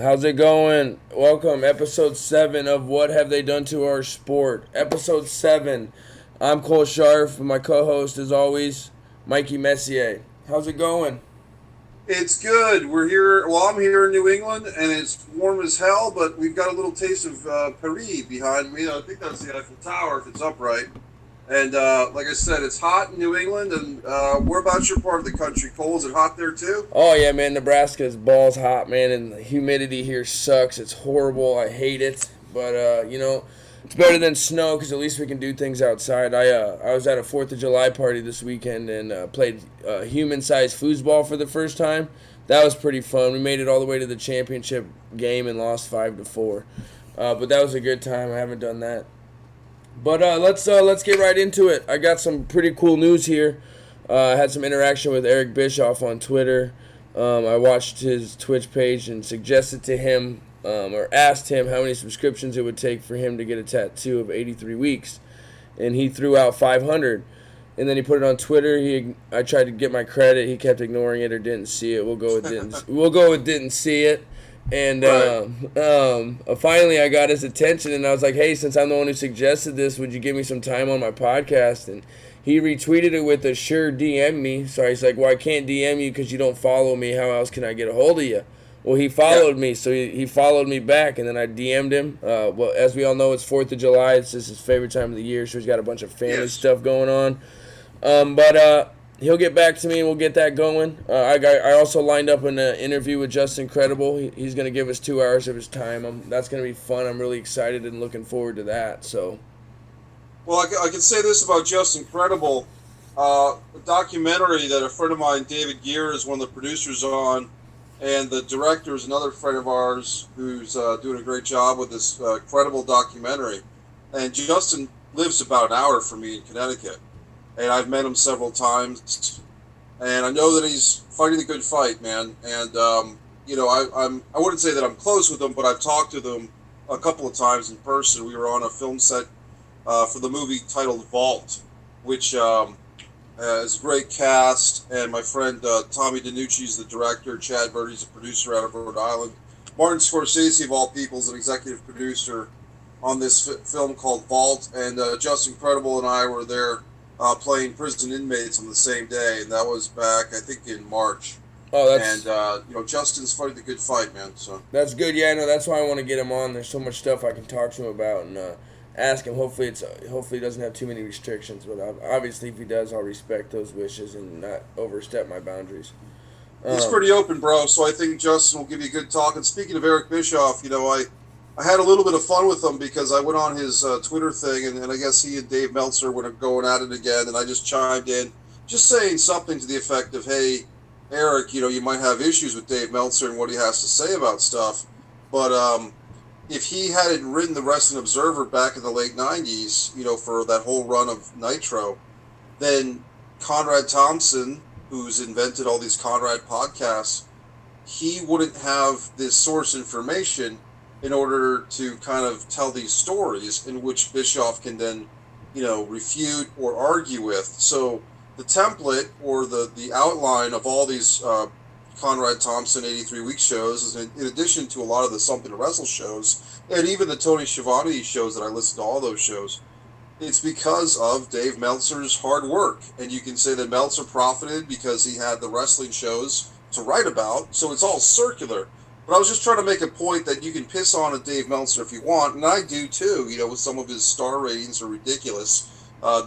How's it going? Welcome, episode 7 of What Have They Done to Our Sport? Episode 7. I'm Cole Sharf, and my co host, as always, Mikey Messier. How's it going? It's good. We're here. Well, I'm here in New England, and it's warm as hell. But we've got a little taste of Paris behind me. I think that's the Eiffel Tower if it's upright. And like I said, it's hot in New England. And whereabouts your part of the country? Cole, is it hot there too? Oh, yeah, man, Nebraska's balls hot, man, and the humidity here sucks. It's horrible. I hate it. But, it's better than snow because at least we can do things outside. I was at a 4th of July party this weekend and played human-sized foosball for the first time. That was pretty fun. We made it all the way to the championship game and lost 5-4. But that was a good time. I haven't done that. But let's get right into it. I got some pretty cool news here. I had some interaction with Eric Bischoff on Twitter. I watched his Twitch page and suggested to him or asked him how many subscriptions it would take for him to get a tattoo of 83 weeks, and he threw out 500. And then he put it on Twitter. I tried to get my credit. He kept ignoring it or didn't see it. We'll go with didn't. We'll go with didn't see it. And finally, I got his attention, and I was like, "Hey, since I'm the one who suggested this, would you give me some time on my podcast?" And he retweeted it with a "sure, DM me." So he's like, "Well, I can't DM you because you don't follow me. How else can I get a hold of you?" Well, he followed me, so he followed me back, and then I DM'd him. Well, as we all know, it's 4th of July. It's just his favorite time of the year, so he's got a bunch of family Yes. stuff going on. But he'll get back to me, and we'll get that going. I also lined up an interview with Justin Credible. He's going to give us 2 hours of his time. That's going to be fun. I'm really excited and looking forward to that. So, Well, I can say this about Just Incredible. A documentary that a friend of mine, David Gear, is one of the producers on, and the director is another friend of ours who's doing a great job with this credible documentary. And Justin lives about an hour from me in Connecticut, and I've met him several times, and I know that he's fighting the good fight, man. And I wouldn't say that I'm close with him, but I've talked to him a couple of times in person. We were on a film set for the movie titled Vault, which is a great cast. And my friend Tommy DeNucci is the director. Chad Verdi's the producer out of Rhode Island. Martin Scorsese, of all people, is an executive producer on this film called Vault. And Justin Credible and I were there playing prison inmates on the same day, and that was back, I think, in March. oh, And Justin's fighting the good fight, man. So that's good. Yeah, I know. That's why I want to get him on. There's so much stuff I can talk to him about and ask him. Hopefully he doesn't have too many restrictions. But obviously, if he does, I'll respect those wishes and not overstep my boundaries. he's pretty open, bro. So I think Justin will give you a good talk. And speaking of Eric Bischoff, I had a little bit of fun with him because I went on his Twitter thing, and I guess he and Dave Meltzer were going at it again, and I just chimed in, just saying something to the effect of, "Hey, Eric, you might have issues with Dave Meltzer and what he has to say about stuff, but if he hadn't written the Wrestling Observer back in the late '90s, for that whole run of Nitro, then Conrad Thompson, who's invented all these Conrad podcasts, he wouldn't have this source information in order to kind of tell these stories in which Bischoff can then, refute or argue with. So the template or the outline of all these Conrad Thompson 83 week shows is in addition to a lot of the Something to Wrestle shows and even the Tony Schiavone shows that I listen to all those shows. It's because of Dave Meltzer's hard work. And you can say that Meltzer profited because he had the wrestling shows to write about. So it's all circular. But I was just trying to make a point that you can piss on a Dave Meltzer if you want, and I do too. With some of his star ratings are ridiculous.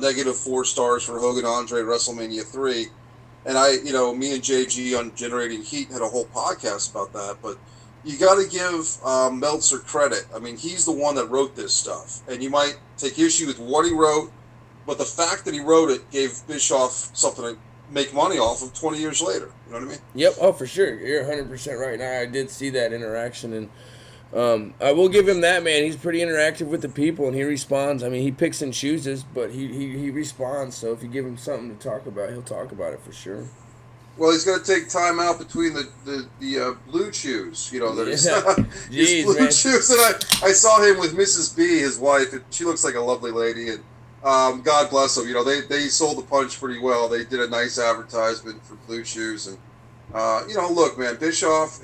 Negative 4 stars for Hogan Andre at WrestleMania 3. And me and JG on Generating Heat had a whole podcast about that. But you got to give Meltzer credit. I mean, he's the one that wrote this stuff. And you might take issue with what he wrote, but the fact that he wrote it gave Bischoff something to make money off of 20 years later. You know what I mean? Yep. Oh, for sure. You're 100% right. Now I did see that interaction, and I will give him that, man. He's pretty interactive with the people, and he responds. I mean, he picks and chooses, but he responds. So if you give him something to talk about, he'll talk about it for sure. Well, he's going to take time out between the blue chews. That Yeah. his, his Jeez, blue man. chews. And I saw him with Mrs. B, his wife. And she looks like a lovely lady. And God bless them. They sold the punch pretty well. They did a nice advertisement for Blue Chews, and look, man, Bischoff,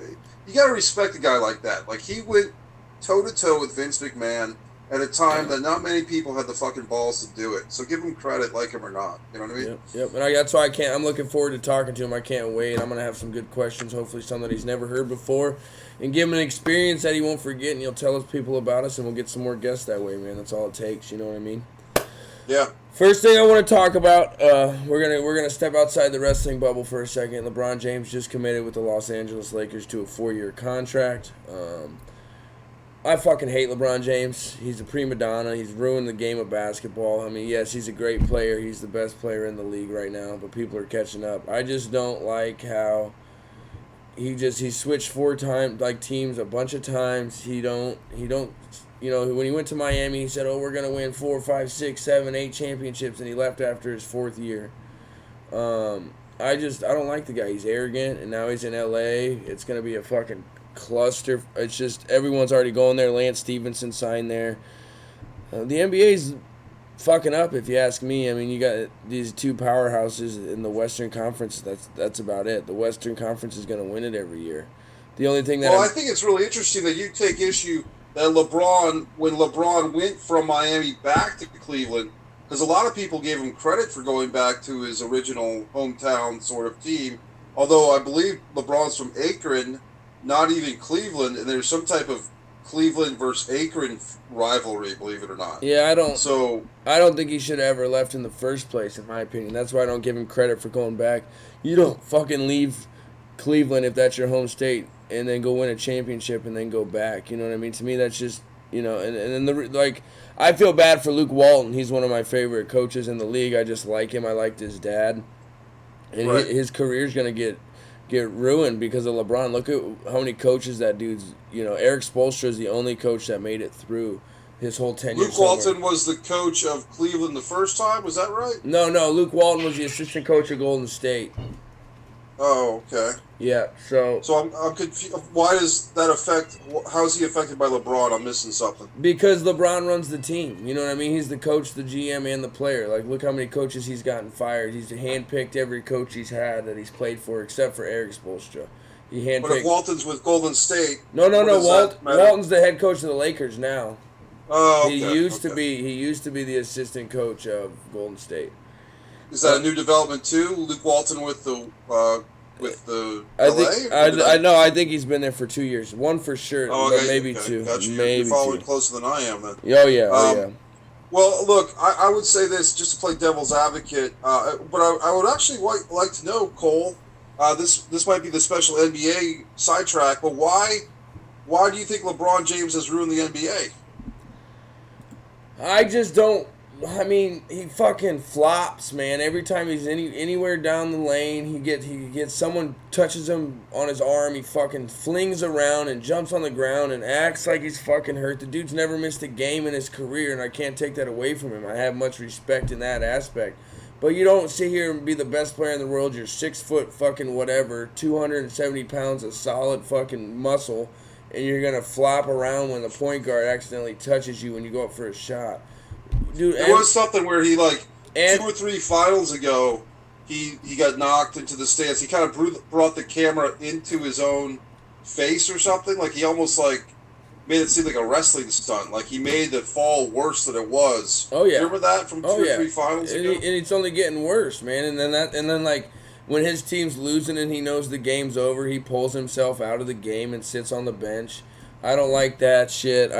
you got to respect a guy like that. Like, he went toe-to-toe with Vince McMahon at a time that not many people had the fucking balls to do it. So give him credit, like him or not. You know what I mean? Yep. And that's why I'm looking forward to talking to him. I can't wait. I'm going to have some good questions, hopefully some that he's never heard before, and give him an experience that he won't forget, and he'll tell us people about us, and we'll get some more guests that way, man. That's all it takes, you know what I mean? Yeah. First thing I want to talk about, we're gonna step outside the wrestling bubble for a second. LeBron James just committed with the Los Angeles Lakers to a 4-year contract. I fucking hate LeBron James. He's a prima donna. He's ruined the game of basketball. I mean, yes, he's a great player. He's the best player in the league right now, but people are catching up. I just don't like how he switched 4 times, like, teams a bunch of times. He don't. You know, when he went to Miami, he said, "Oh, we're gonna win 4, 5, 6, 7, 8 championships," and he left after his 4th year. I don't like the guy. He's arrogant, and now he's in LA. It's gonna be a fucking cluster. It's just everyone's already going there. Lance Stevenson signed there. The NBA's fucking up, if you ask me. I mean, you got these 2 powerhouses in the Western Conference. That's about it. The Western Conference is gonna win it every year. The only thing that I think it's really interesting that you take issue that when LeBron went from Miami back to Cleveland, because a lot of people gave him credit for going back to his original hometown sort of team, although I believe LeBron's from Akron, not even Cleveland, and there's some type of Cleveland versus Akron rivalry, believe it or not. Yeah, I don't think he should have ever left in the first place, in my opinion. That's why I don't give him credit for going back. You don't fucking leave Cleveland if that's your home state and then go win a championship and then go back. You know what I mean? To me, that's just, you know, I feel bad for Luke Walton. He's one of my favorite coaches in the league. I just like him. I liked his dad. And right. his career's going to get ruined because of LeBron. Look at how many coaches that dude's, you know, Eric Spoelstra is the only coach that made it through his whole tenure. Luke Walton was the coach of Cleveland the first time, was that right? No, Luke Walton was the assistant coach of Golden State. Oh, okay. Yeah, so I'm confused. Why does that affect? How is he affected by LeBron? I'm missing something. Because LeBron runs the team. You know what I mean? He's the coach, the GM, and the player. Like, look how many coaches he's gotten fired. He's handpicked every coach he's had that he's played for, except for Eric Spoelstra. He handpicked. But if Walton's with Golden State, no. Walton's the head coach of the Lakers now. Oh, okay. He used to be the assistant coach of Golden State. Is that a new development too? Luke Walton with the I think he's been there for 2 years. 1 for sure, but maybe 2. Gotcha. Maybe You're following 2. closer than I am then. Oh yeah. Well, look, I would say this just to play devil's advocate, but I would actually like to know, Cole. This might be the special NBA sidetrack, but why do you think LeBron James has ruined the NBA? I just don't. I mean, he fucking flops, man. Every time he's anywhere down the lane, he gets someone touches him on his arm, he fucking flings around and jumps on the ground and acts like he's fucking hurt. The dude's never missed a game in his career, and I can't take that away from him. I have much respect in that aspect. But you don't sit here and be the best player in the world. You're 6 foot fucking whatever, 270 pounds of solid fucking muscle, and you're gonna flop around when the point guard accidentally touches you when you go up for a shot. Dude, there was something where he 2 or 3 finals ago, he got knocked into the stands. He kind of brought the camera into his own face or something. Like he almost made it seem like a wrestling stunt. Like he made the fall worse than it was. Oh yeah, remember that from 2 or 3 finals ago? And it's only getting worse, man. And then when his team's losing and he knows the game's over, he pulls himself out of the game and sits on the bench. I don't like that shit.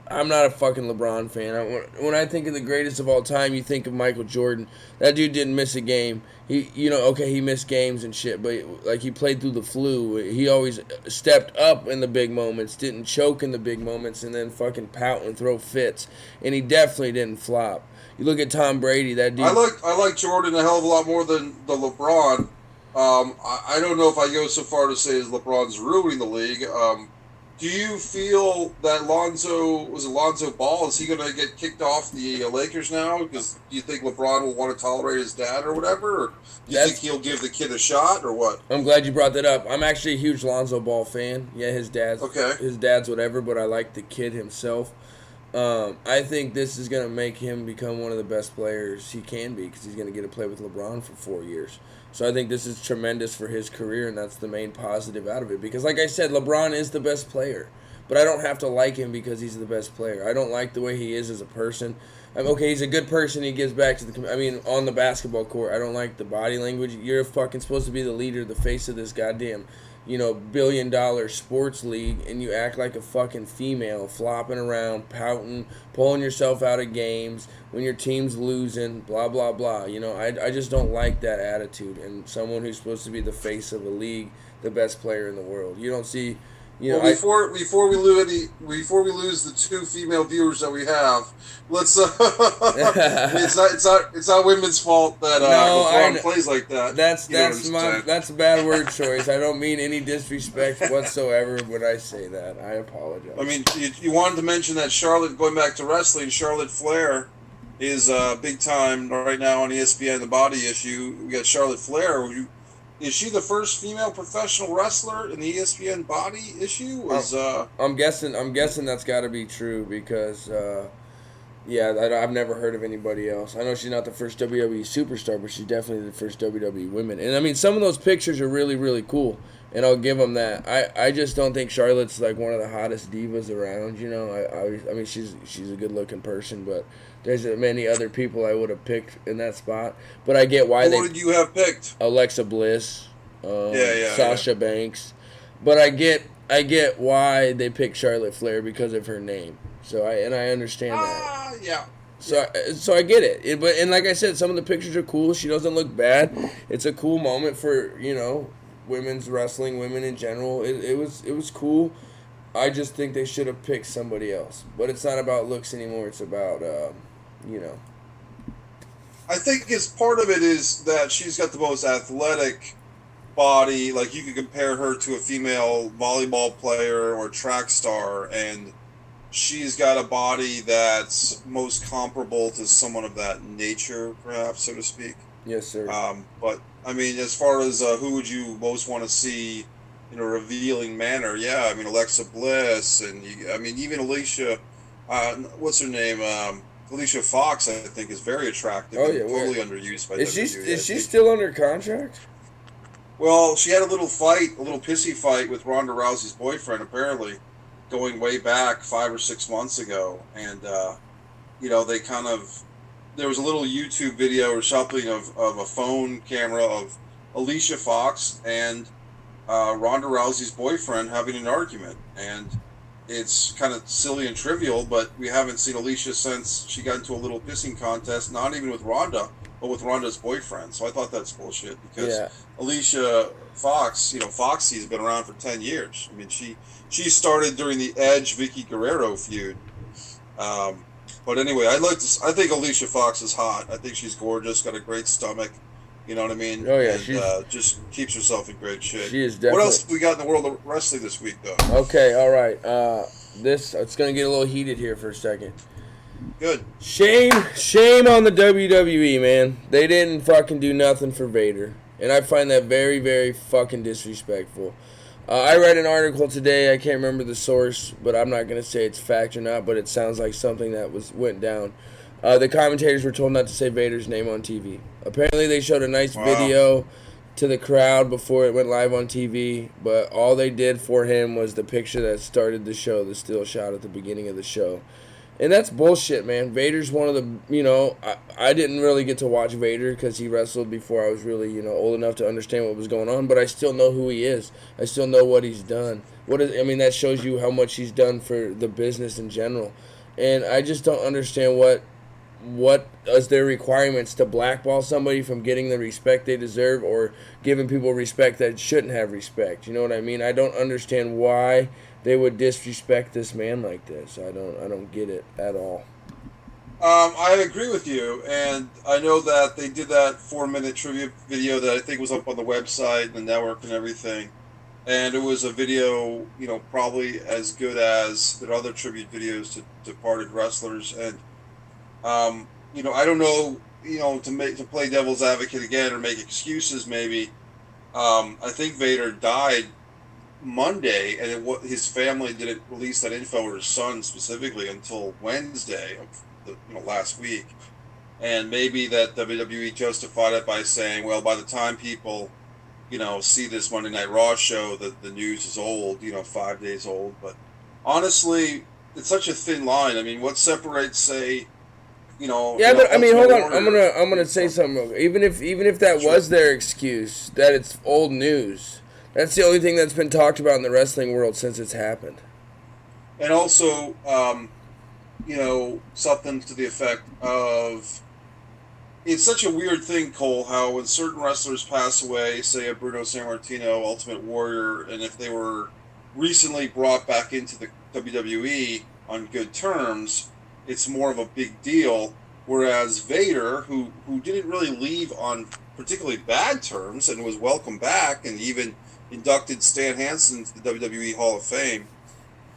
I'm not a fucking LeBron fan. When I think of the greatest of all time, you think of Michael Jordan. That dude didn't miss a game. He missed games and shit, but he played through the flu. He always stepped up in the big moments, didn't choke in the big moments, and then fucking pout and throw fits. And he definitely didn't flop. You look at Tom Brady, that dude. I like Jordan a hell of a lot more than the LeBron. I don't know if I go so far to say as LeBron's ruining the league. Do you feel that Lonzo Ball, is he going to get kicked off the Lakers now? Because do you think LeBron will want to tolerate his dad or whatever? Or do you think he'll give the kid a shot or what? I'm glad you brought that up. I'm actually a huge Lonzo Ball fan. Yeah, his dad's whatever, but I like the kid himself. I think this is going to make him become one of the best players he can be because he's going to get to play with LeBron for 4 years. So I think this is tremendous for his career, and that's the main positive out of it. Because, like I said, LeBron is the best player, but I don't have to like him because he's the best player. I don't like the way he is as a person. Okay, he's a good person. He gives back to the. I mean, on the basketball court, I don't like the body language. You're fucking supposed to be the leader, the face of this goddamn, $1 billion sports league, and you act like a fucking female, flopping around, pouting, pulling yourself out of games when your team's losing, blah blah blah. I just don't like that attitude. And someone who's supposed to be the face of a league, the best player in the world, you don't see. Well, before we lose the 2 female viewers that we have, let's. It's not women's fault that LeBron plays like that. That's a bad word choice. I don't mean any disrespect whatsoever when I say that. I apologize. I mean, you wanted to mention that Charlotte, going back to wrestling, Charlotte Flair is big time right now on ESPN The Body issue. We got Charlotte Flair. Is she the first female professional wrestler in the ESPN Body issue? I'm guessing that's got to be true because, I've never heard of anybody else. I know she's not the first WWE superstar, but she's definitely the first WWE women. And I mean, some of those pictures are really, really cool, and I'll give them that. I just don't think Charlotte's like one of the hottest divas around. I mean, she's a good-looking person, but there's many other people I would have picked in that spot. But I get why Who did you have picked? Alexa Bliss, Sasha Banks. But I get why they picked Charlotte Flair because of her name. So I understand that. Yeah. So I get it. And like I said, some of the pictures are cool. She doesn't look bad. It's a cool moment for women's wrestling, women in general. It was cool. I just think they should have picked somebody else. But it's not about looks anymore. It's about I think part of it is that she's got the most athletic body. Like, you could compare her to a female volleyball player or track star, and she's got a body that's most comparable to someone of that nature, perhaps, so to speak. Yes, sir. But I mean, as far as who would you most want to see in a revealing manner? Yeah, I mean, Alexa Bliss, and even Alicia. What's her name? Alicia Fox, I think, is very attractive. Oh, yeah, totally underused by WWE. Is she still under contract? Well, she had a little pissy fight with Ronda Rousey's boyfriend, apparently, going way back 5 or 6 months ago, and they kind of. There was a little YouTube video or something of a phone camera of Alicia Fox and Ronda Rousey's boyfriend having an argument, and it's kind of silly and trivial, but we haven't seen Alicia since she got into a little pissing contest, not even with Ronda, but with Ronda's boyfriend. So I thought that's bullshit because Alicia Fox, Foxy's been around for 10 years. I mean, she started during the Edge Vicky Guerrero feud. But anyway, I think Alicia Fox is hot. I think she's gorgeous, got a great stomach. You know what I mean? Oh, yeah. And just keeps herself in great shape. She is definitely. What else we got in the world of wrestling this week, though? Okay, all right. It's going to get a little heated here for a second. Good. Shame on the WWE, man. They didn't fucking do nothing for Vader. And I find that very, very fucking disrespectful. I read an article today. I can't remember the source, but I'm not going to say it's fact or not, but it sounds like something that went down. The commentators were told not to say Vader's name on TV. Apparently, they showed a nice video to the crowd before it went live on TV, but all they did for him was the picture that started the show, the still shot at the beginning of the show. And that's bullshit, man. Vader's one of the, I didn't really get to watch Vader because he wrestled before I was really, old enough to understand what was going on, but I still know who he is. I still know what he's done. That shows you how much he's done for the business in general. And I just don't understand what is their requirements to blackball somebody from getting the respect they deserve or giving people respect that shouldn't have respect. You know what I mean? I don't understand why they would disrespect this man like this. I don't get it at all. I agree with you, and I know that they did that 4-minute trivia video that I think was up on the website and the network and everything. And it was a video, probably as good as their other tribute videos to departed wrestlers. And I don't know, to play devil's advocate again or make excuses maybe. I think Vader died, Monday, and his family didn't release that info, or his son specifically, until Wednesday of last week. And maybe that WWE justified it by saying, well, by the time people see this Monday Night Raw show, the news is old, 5 days old. But honestly, it's such a thin line. I mean, what separates, say, Yeah, but I mean, Ultimate hold on. Warrior I'm gonna say something real quick. Even if that Sure. was their excuse, that it's old news. That's the only thing that's been talked about in the wrestling world since it's happened. And also, something to the effect of, it's such a weird thing, Cole, how when certain wrestlers pass away, say a Bruno Sammartino, Ultimate Warrior, and if they were recently brought back into the WWE on good terms, it's more of a big deal. Whereas Vader, who didn't really leave on particularly bad terms and was welcomed back and even inducted Stan Hansen into the WWE Hall of Fame,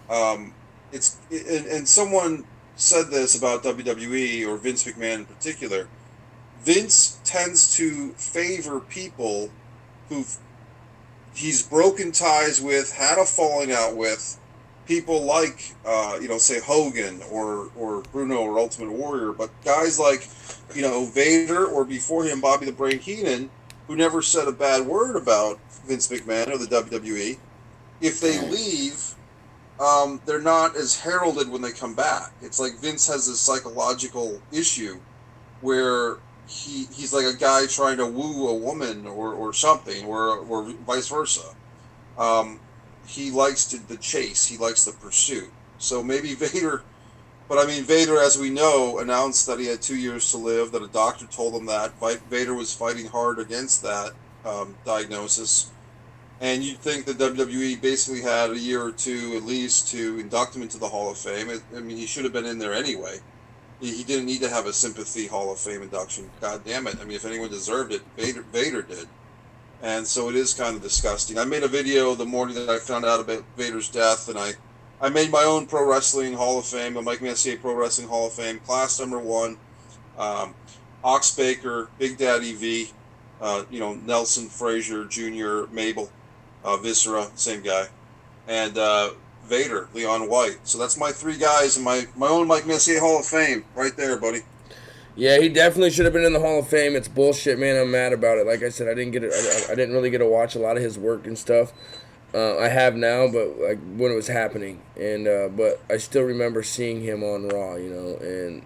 and someone said this about WWE, or Vince McMahon in particular. Vince tends to favor people who he's broken ties with, had a falling out with, people like, say Hogan or Bruno or Ultimate Warrior, but guys like, Vader, or before him, Bobby the Brain Heenan, who never said a bad word about Vince McMahon or the WWE. If they leave, they're not as heralded when they come back. It's like Vince has this psychological issue where he's like a guy trying to woo a woman or something, or vice versa. He likes the chase. He likes the pursuit. So maybe Vader, but I mean, Vader, as we know, announced that he had 2 years to live, that a doctor told him that. Vader was fighting hard against that diagnosis. And you'd think that WWE basically had a year or two at least to induct him into the Hall of Fame. I mean, he should have been in there anyway. He didn't need to have a sympathy Hall of Fame induction. God damn it. I mean, if anyone deserved it, Vader did. And so it is kind of disgusting. I made a video the morning that I found out about Vader's death, and I made my own Pro Wrestling Hall of Fame, the Mike Messier Pro Wrestling Hall of Fame, class number 1. Ox Baker, Big Daddy V, Nelson Frazier Jr., Mabel, Viscera, same guy, and Vader, Leon White. So that's my 3 guys in my own Mike Messier Hall of Fame right there, buddy. Yeah, he definitely should have been in the Hall of Fame. It's bullshit, man. I'm mad about it. Like I said, I didn't get it. I didn't really get to watch a lot of his work and stuff. I have now, but like when it was happening, and but I still remember seeing him on Raw, and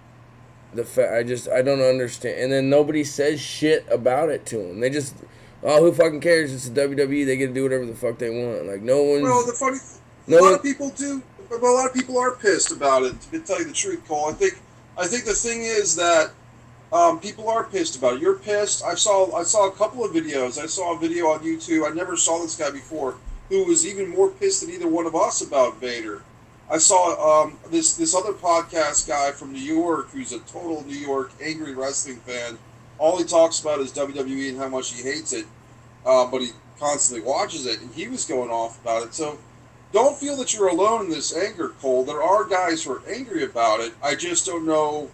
the fact I don't understand. And then nobody says shit about it to him. They just, oh, who fucking cares? It's the WWE. They get to do whatever the fuck they want. Like no one's. Well, a lot of people do. But a lot of people are pissed about it. To tell you the truth, Cole, I think the thing is that people are pissed about it. You're pissed. I saw a couple of videos. I saw a video on YouTube. I never saw this guy before, who was even more pissed than either one of us about Vader. I saw this other podcast guy from New York, who's a total New York angry wrestling fan. All he talks about is WWE and how much he hates it, but he constantly watches it, and he was going off about it. So don't feel that you're alone in this anger, Cole. There are guys who are angry about it. I just don't know,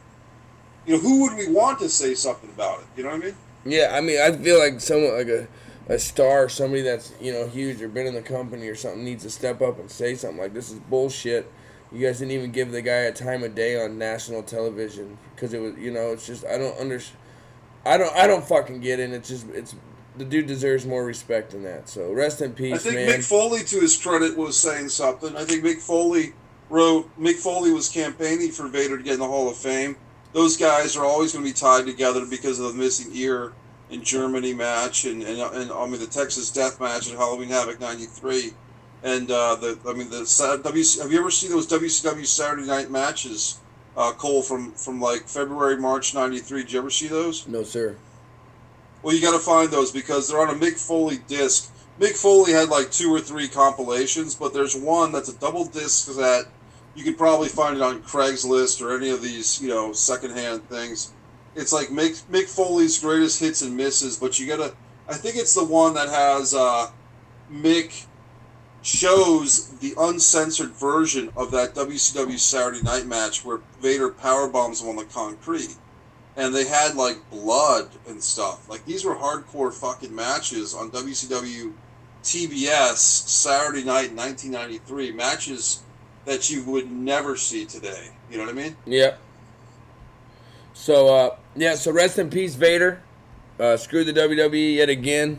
who would we want to say something about it? You know what I mean? Yeah, I mean, I feel like someone like a star, somebody that's huge or been in the company or something, needs to step up and say something like, "This is bullshit. You guys didn't even give the guy a time of day on national television because it was, it's just I don't understand. I don't fucking get it. It's the dude deserves more respect than that. So rest in peace, I think man. Mick Foley, to his credit, was saying something. I think Mick Foley was campaigning for Vader to get in the Hall of Fame. Those guys are always going to be tied together because of the missing ear in Germany match and the Texas Death Match at Halloween Havoc '93, and have you ever seen those WCW Saturday Night matches, Cole, from like February, March '93? Did you ever see those? No, sir. Well, you got to find those because they're on a Mick Foley disc. Mick Foley had like 2 or 3 compilations, but there's one that's a double disc that you could probably find it on Craigslist or any of these, secondhand things. It's like Mick Foley's greatest hits and misses, but I think it's the one that has Mick shows the uncensored version of that WCW Saturday Night match where Vader powerbombs him on the concrete. And they had like blood and stuff. Like these were hardcore fucking matches on WCW TBS Saturday night in 1993, matches that you would never see today. You know what I mean? Yeah. So, so rest in peace, Vader. Screw the WWE yet again.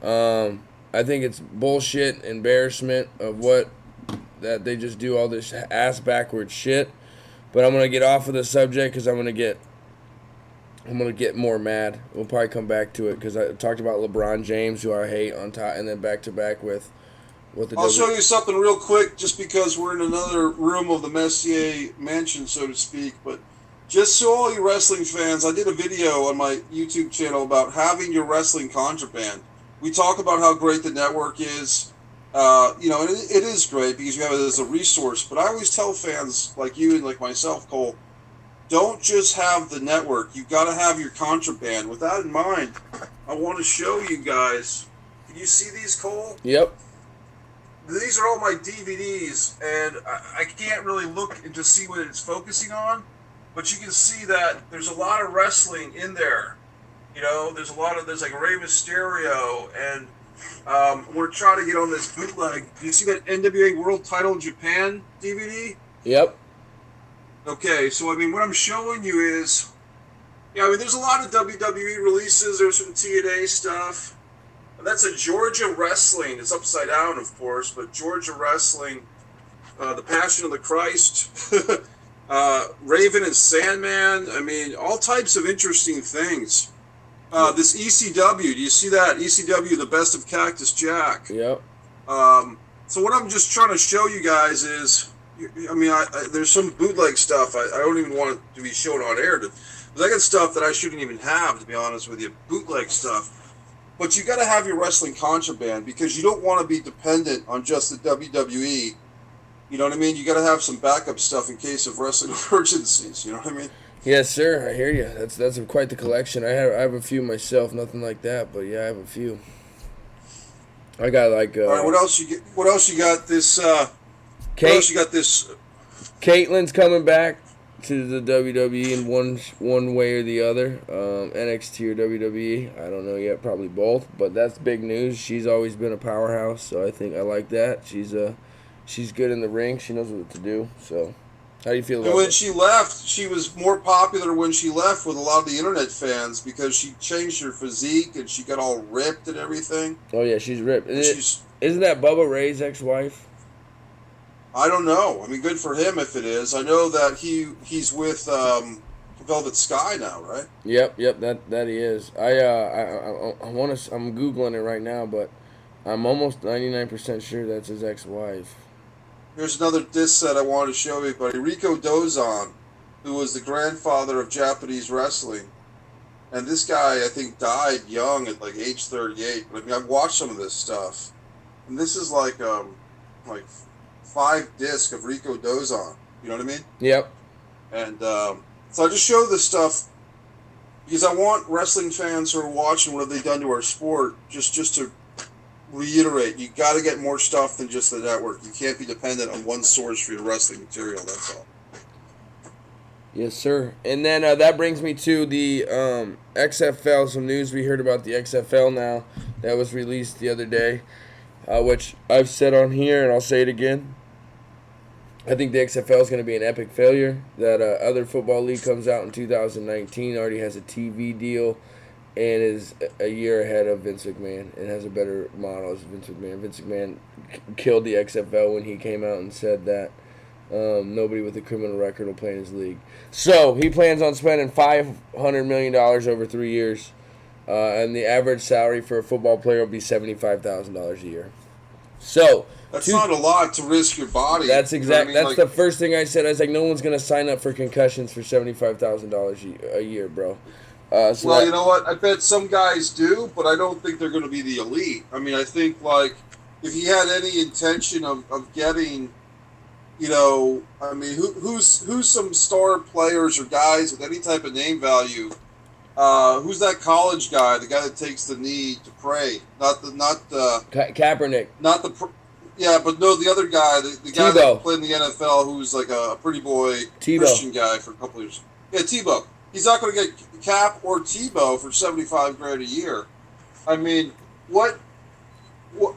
I think it's bullshit, embarrassment of what that they just do all this ass backwards shit. But I'm gonna get off of the subject because I'm gonna get more mad. We'll probably come back to it because I talked about LeBron James, who I hate, on top, and then back to back with what the. I'll show you something real quick, just because we're in another room of the Messier mansion, so to speak. But just so all you wrestling fans, I did a video on my YouTube channel about having your wrestling contraband. We talk about how great the network is. And it is great because you have it as a resource. But I always tell fans like you and like myself, Cole, don't just have the network. You got to have your contraband. With that in mind, I want to show you guys. Can you see these, Cole? Yep. These are all my DVDs, and I can't really look and to see what it's focusing on, but you can see that there's a lot of wrestling in there. There's like Rey Mysterio, and we're trying to get on this bootleg. Do you see that NWA World Title in Japan DVD? Yep. Okay, so what I'm showing you is, there's a lot of WWE releases. There's some TNA stuff. That's a Georgia Wrestling. It's upside down, of course, but Georgia Wrestling, The Passion of the Christ, Raven and Sandman. All types of interesting things. This ECW, do you see that? ECW, The Best of Cactus Jack. Yep. So what I'm just trying to show you guys is, there's some bootleg stuff I don't even want it to be shown on air. Because I got stuff that I shouldn't even have, to be honest with you, bootleg stuff. But you got to have your wrestling contraband because you don't want to be dependent on just the WWE. You know what I mean? You got to have some backup stuff in case of wrestling emergencies. You know what I mean? Yes, sir. I hear you. That's quite the collection. I have a few myself. Nothing like that, but yeah, I have a few. I got like. All right. What else you get? What else you got? This. What else you got? This. Caitlin's coming back to the WWE in one way or the other. NXT or WWE. I don't know yet. Probably both. But that's big news. She's always been a powerhouse, so I think I like that. She's good in the ring. She knows what to do. So. How do you feel about And when that? she left, she was more popular when she left with a lot of the internet fans because she changed her physique and she got all ripped and everything. Oh, yeah, she's ripped. Isn't that Bubba Ray's ex-wife? I don't know. I good for him if it is. I know that he's with Velvet Sky now, right? Yep, that he is. I'm Googling it right now, but I'm almost 99% sure that's his ex-wife. Here's another disc set I wanted to show everybody. Rico Dozan, who was the grandfather of Japanese wrestling. And this guy, I think, died young at like age 38. But I've watched some of this stuff. And this is like 5 discs of Rico Dozan. You know what I mean? Yep. And so I just show this stuff because I want wrestling fans who are watching what have they done to our sport just to reiterate, you got to get more stuff than just the network. You can't be dependent on one source for your wrestling material. That's all. Yes, sir. And then that brings me to the XFL. Some news we heard about the XFL now that was released the other day, which I've said on here and I'll say it again. I think the XFL is going to be an epic failure. That other football league comes out in 2019, already has a TV deal, and is a year ahead of Vince McMahon and has a better model as Vince McMahon. Vince McMahon killed the XFL when he came out and said that nobody with a criminal record will play in his league. So he plans on spending $500 million over 3 years, and the average salary for a football player will be $75,000 a year. So that's not a lot to risk your body. That's exactly. You know what I mean? That's the first thing I said. I was like, no one's gonna sign up for concussions for $75,000 a year, bro. You know what? I bet some guys do, but I don't think they're going to be the elite. I think, if he had any intention of getting, who's some star players or guys with any type of name value? Who's that college guy? The guy that takes the knee to pray, not Kaepernick. But no, the other guy, the guy Tebow. that played in the NFL, who's like a pretty boy Tebow. Christian guy for a couple of years. Yeah, Tebow. He's not going to get Cap or Tebow for $75,000 a year. What,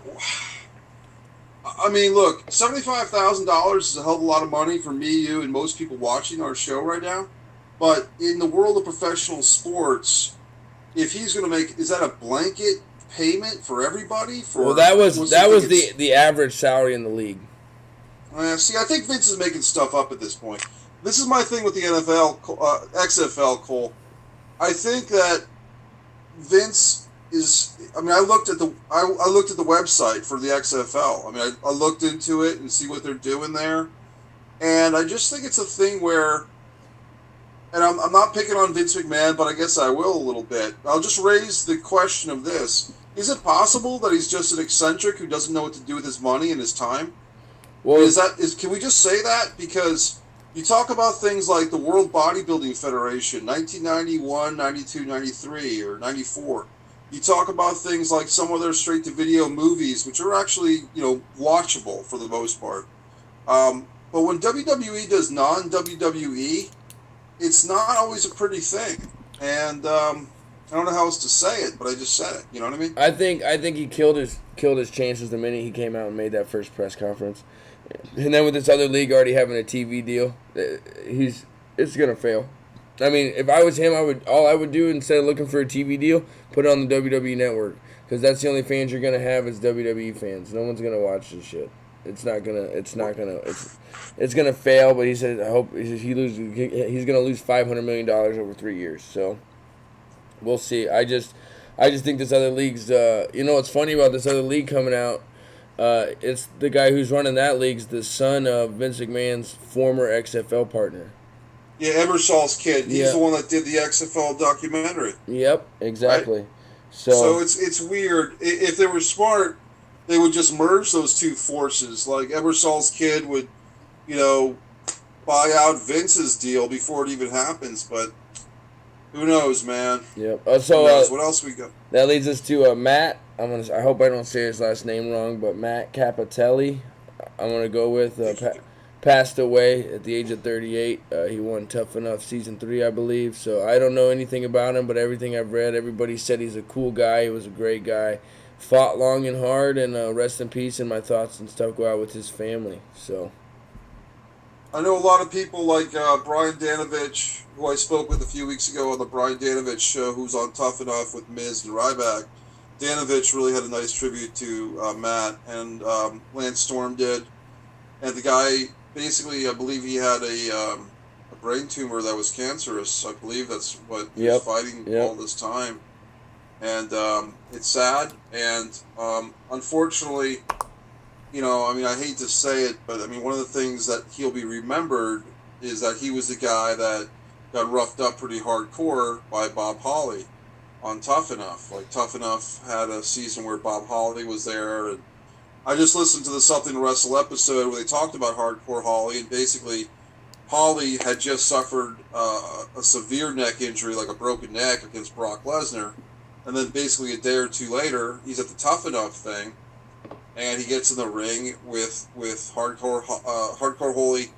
I mean, look, $75,000 is a hell of a lot of money for me, you, and most people watching our show right now. But in the world of professional sports, if he's going to make, is that a blanket payment for everybody? Well, For that was was he think it's? the average salary in the league. See, I think Vince is making stuff up at this point. This is my thing with the NFL, XFL, Cole. I think that Vince is. I mean, I looked at the website for the XFL. I mean, I looked into it and see what they're doing there, and I just think it's a thing where. And I'm not picking on Vince McMahon, but I guess I will a little bit. I'll just raise the question of this: is it possible that he's just an eccentric who doesn't know what to do with his money and his time? Well, Can we just say that? Because you talk about things like the World Bodybuilding Federation, 1991, 92, 93, or 94. You talk about things like some of their straight-to-video movies, which are actually, watchable for the most part. But when WWE does non-WWE, it's not always a pretty thing. And I don't know how else to say it, but I just said it. You know what I mean? I think he killed his chances the minute he came out and made that first press conference. And then with this other league already having a TV deal, it's gonna fail. I mean, if I was him, all I would do instead of looking for a TV deal, put it on the WWE network, because that's the only fans you're gonna have is WWE fans. No one's gonna watch this shit. It's gonna fail. But he said, I hope he's gonna lose $500 million over 3 years. So we'll see. I just think this other league's. What's funny about this other league coming out? It's the guy who's running that league's the son of Vince McMahon's former XFL partner. Yeah, Ebersol's kid. He's Yeah. the one that did the XFL documentary. Yep, exactly. Right? So So it's weird. If they were smart, they would just merge those two forces. Like Ebersol's kid would, buy out Vince's deal before it even happens. But who knows, man? yep. Who knows? What else we got? That leads us to Matt. I hope I don't say his last name wrong, but Matt Capitelli. I'm gonna go with passed away at the age of 38. He won Tough Enough season 3, I believe. So I don't know anything about him, but everything I've read, everybody said he's a cool guy. He was a great guy. Fought long and hard, and rest in peace. And my thoughts and stuff go out with his family. So I know a lot of people like Brian Danovich, who I spoke with a few weeks ago on the Brian Danovich show, who's on Tough Enough with Miz and Ryback. Danovich really had a nice tribute to Matt, and Lance Storm did. And the guy, basically, I believe he had a brain tumor that was cancerous. I believe that's what he was fighting all this time. And it's sad. And unfortunately, I hate to say it, but one of the things that he'll be remembered is that he was the guy that got roughed up pretty hardcore by Bob Holly on Tough Enough. Like, Tough Enough had a season where Bob Holly was there, and I just listened to the Something to Wrestle episode where they talked about Hardcore Holly, and basically Holly had just suffered a severe neck injury, like a broken neck, against Brock Lesnar, and then basically a day or two later, he's at the Tough Enough thing, and he gets in the ring with Hardcore Holly,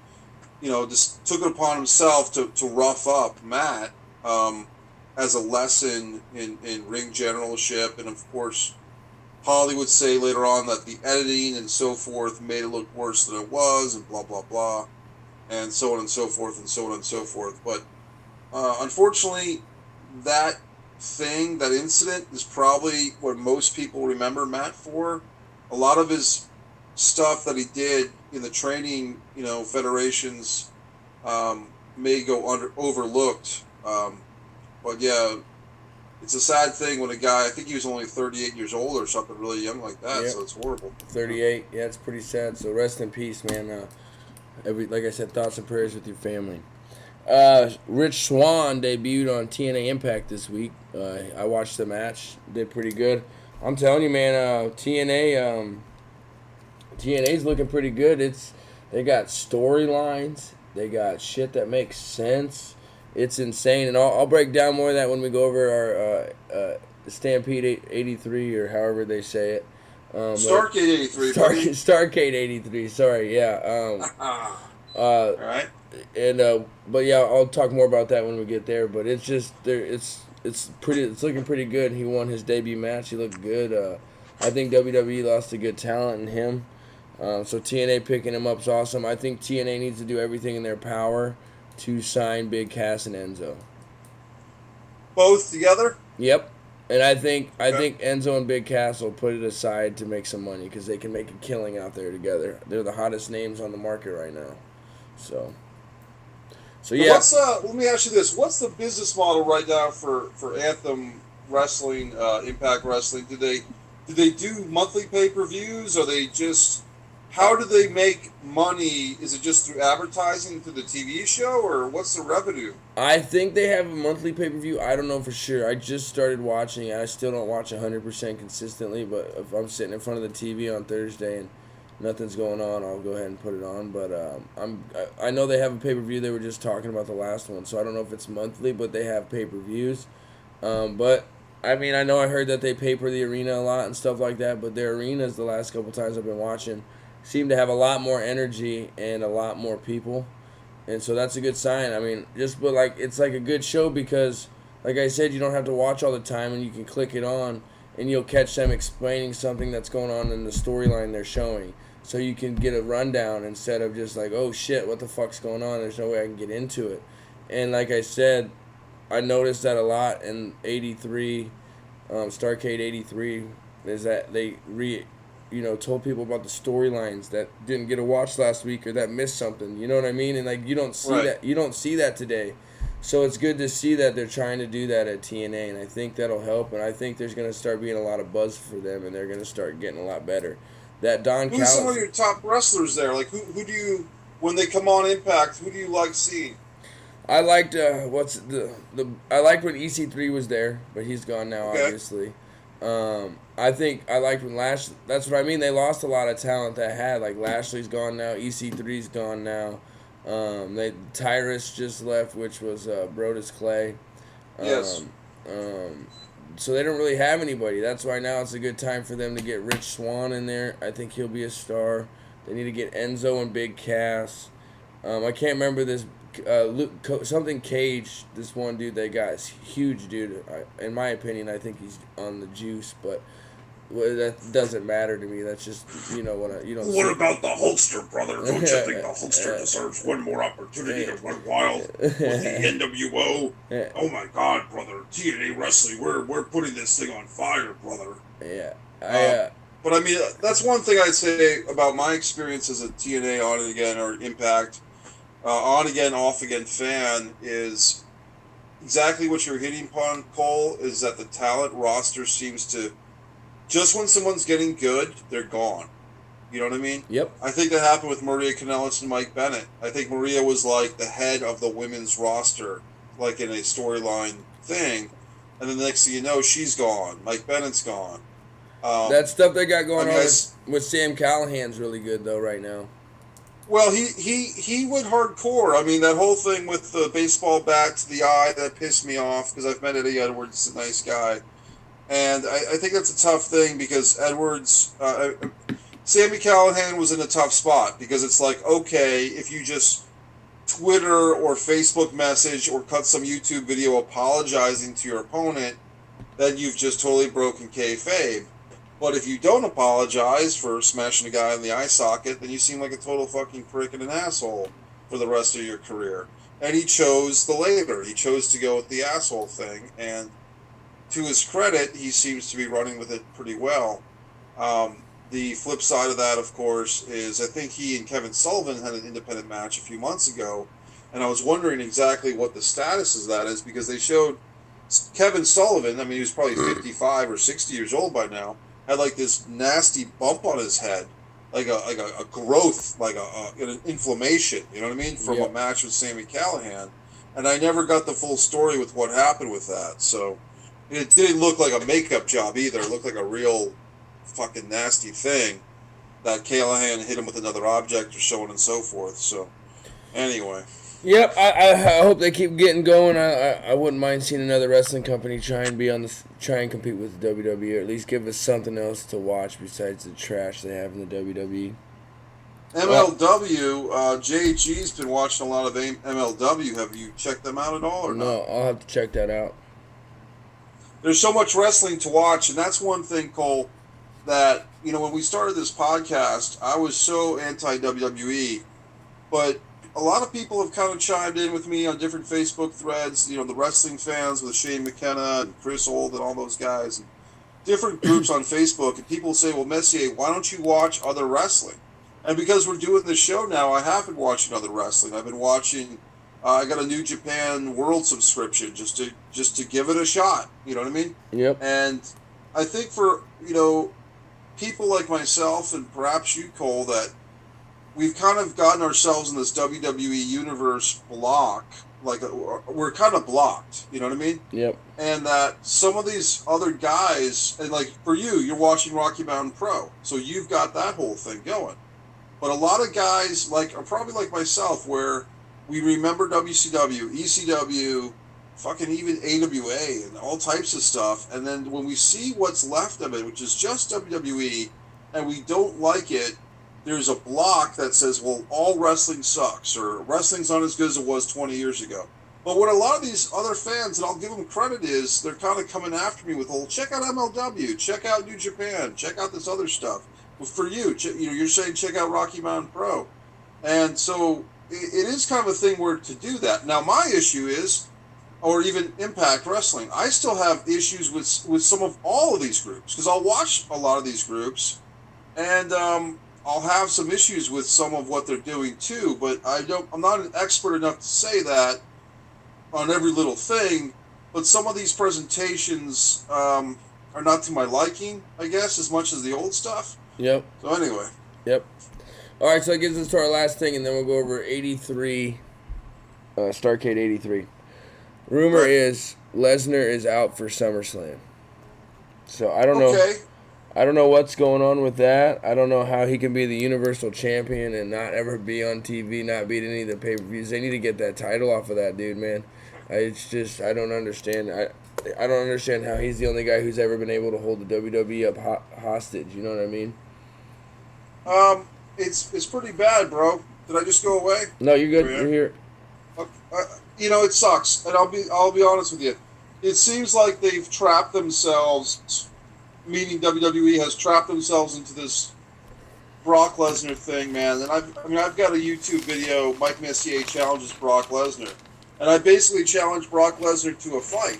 just took it upon himself to rough up Matt, as a lesson in ring generalship. And of course, Holly would say later on that the editing and so forth made it look worse than it was, and blah, blah, blah, and so on and so forth, and so on and so forth. But unfortunately, that incident is probably what most people remember Matt for. A lot of his stuff that he did in the training, federations may go overlooked. But yeah, it's a sad thing when a guy, I think he was only 38 years old or something really young like that, so it's horrible. 38, yeah, it's pretty sad. So rest in peace, man. Like I said, thoughts and prayers with your family. Rich Swann debuted on TNA Impact this week. I watched the match, did pretty good. I'm telling you, man, TNA's looking pretty good. They got storylines, they got shit that makes sense. It's insane, and I'll break down more of that when we go over our Stampede 83 or however they say it. Starrcade 83. Starrcade 83. Sorry, yeah. All right. And but yeah, I'll talk more about that when we get there. But it's just there. It's looking pretty good. He won his debut match. He looked good. I think WWE lost a good talent in him. So TNA picking him up is awesome. I think TNA needs to do everything in their power to sign Big Cass and Enzo. Both together? Yep. And I think Okay. Enzo and Big Cass will put it aside to make some money because they can make a killing out there together. They're the hottest names on the market right now. So Now, yeah. let me ask you this: what's the business model right now for Anthem Wrestling, Impact Wrestling? Do they do monthly pay-per-views? Are they just how do they make money? Is it just through advertising through the TV show, or what's the revenue? I think they have a monthly pay per view. I don't know for sure. I just started watching. I still don't watch 100% consistently, but if I'm sitting in front of the TV on Thursday and nothing's going on, I'll go ahead and put it on. But I know they have a pay per view. They were just talking about the last one, so I don't know if it's monthly, but they have pay per views. But I mean, I know I heard that they paper the arena a lot and stuff like that, but their arenas the last couple times I've been watching seem to have a lot more energy and a lot more people. And so that's a good sign. I mean, but like it's like a good show because, like I said, you don't have to watch all the time, and you can click it on, and you'll catch them explaining something that's going on in the storyline they're showing. So you can get a rundown instead of just like, oh shit, what the fuck's going on? There's no way I can get into it. And like I said, I noticed that a lot in '83, Starrcade '83, is that they told people about the storylines that didn't get a watch last week or that missed something. You know what I mean? And like you don't see Right. that. You don't see that today. So it's good to see that they're trying to do that at TNA, and I think that'll help. And I think there's going to start being a lot of buzz for them, and they're going to start getting a lot better. That Don Who's some of Callis, your top wrestlers there? Like who do you when they come on Impact? Who do you like seeing? I liked I liked when EC3 was there, but he's gone now, Okay. obviously. I think I liked when Lash. That's what I mean. They lost a lot of talent that had like Lashley's gone now, EC3's gone now. Tyrus just left, which was Brodus Clay. Yes. Um, so they don't really have anybody. That's why now it's a good time for them to get Rich Swann in there. I think he'll be a star. They need to get Enzo and Big Cass. I can't remember this something Cage. This one dude they got is huge, dude. In my opinion, I think he's on the juice, but that doesn't matter to me. That's just what you don't. What about the Hulkster brother? Don't you think the Hulkster deserves one more opportunity to run wild with the NWO? Oh my God, brother! TNA Wrestling, we're putting this thing on fire, brother. Yeah, But I mean, that's one thing I'd say about my experience as a TNA on and again or Impact on again, off again fan is exactly what you're hitting upon, Cole. Is that the talent roster seems to just when someone's getting good, they're gone. You know what I mean? Yep. I think that happened with Maria Kanellis and Mike Bennett. I think Maria was like the head of the women's roster, like in a storyline thing, and then the next thing you know, she's gone. Mike Bennett's gone. That stuff they got going I mean, on with Sam Callahan's really good though right now. Well, he went hardcore. I mean, that whole thing with the baseball bat to the eye, that pissed me off because I've met Eddie Edwards, he's a nice guy. And I think that's a tough thing because Edwards, Sammy Callahan was in a tough spot because it's like, okay, if you just Twitter or Facebook message or cut some YouTube video apologizing to your opponent, then you've just totally broken kayfabe. But if you don't apologize for smashing a guy in the eye socket, then you seem like a total fucking prick and an asshole for the rest of your career. And he chose the later. He chose to go with the asshole thing. And to his credit, he seems to be running with it pretty well. The flip side of that, of course, is I think he and Kevin Sullivan had an independent match a few months ago. And I was wondering exactly what the status of that is because they showed Kevin Sullivan, I mean, he was probably 55 or 60 years old by now, had like this nasty bump on his head, like a growth, like an inflammation. You know what I mean? From a match with Sammy Callahan, and I never got the full story with what happened with that. So it didn't look like a makeup job either. It looked like a real fucking nasty thing that Callahan hit him with another object or so on and so forth. So anyway. Yep, I hope they keep getting going. I wouldn't mind seeing another wrestling company try and compete with the WWE, or at least give us something else to watch besides the trash they have in the WWE. MLW, JG's been watching a lot of MLW. Have you checked them out at all or not? No, I'll have to check that out. There's so much wrestling to watch, and that's one thing, Cole. that, when we started this podcast, I was so anti-WWE, but a lot of people have kind of chimed in with me on different Facebook threads, the wrestling fans with Shane McKenna and Chris Old and all those guys, and different groups on Facebook, and people say, well, Messier, why don't you watch other wrestling? And because we're doing this show now, I have been watching other wrestling. I've been watching, I got a New Japan World subscription just to give it a shot, you know what I mean? Yep. And I think for, people like myself and perhaps you, Cole, that we've kind of gotten ourselves in this WWE universe block. Like, we're kind of blocked, you know what I mean? Yep. And that some of these other guys, and like for you, you're watching Rocky Mountain Pro, so you've got that whole thing going. But a lot of guys, are probably like myself, where we remember WCW, ECW, fucking even AWA, and all types of stuff, and then when we see what's left of it, which is just WWE, and we don't like it, there's a block that says, well, all wrestling sucks, or wrestling's not as good as it was 20 years ago. But what a lot of these other fans, and I'll give them credit, is they're kind of coming after me with, check out MLW, check out New Japan, check out this other stuff. Well, for you, you're saying check out Rocky Mountain Pro. And so it is kind of a thing where to do that. Now, my issue is, or even Impact Wrestling, I still have issues with some of all of these groups, because I'll watch a lot of these groups, and I'll have some issues with some of what they're doing too, but I'm not an expert enough to say that on every little thing, but some of these presentations are not to my liking, I guess, as much as the old stuff. Yep. So anyway. Yep. All right, so that gives us to our last thing, and then we'll go over 83, Starrcade 83. Rumor is Lesnar is out for SummerSlam. So I don't know. Okay. I don't know what's going on with that. I don't know how he can be the Universal Champion and not ever be on TV, not beat any of the pay-per-views. They need to get that title off of that dude, man. I don't understand. I don't understand how he's the only guy who's ever been able to hold the WWE up hostage. You know what I mean? It's pretty bad, bro. Did I just go away? No, you're good. You're here. It sucks, and I'll be honest with you. It seems like they've trapped themselves. Meaning WWE has trapped themselves into this Brock Lesnar thing, man. And I've got a YouTube video, Mike Messier challenges Brock Lesnar, and I basically challenged Brock Lesnar to a fight,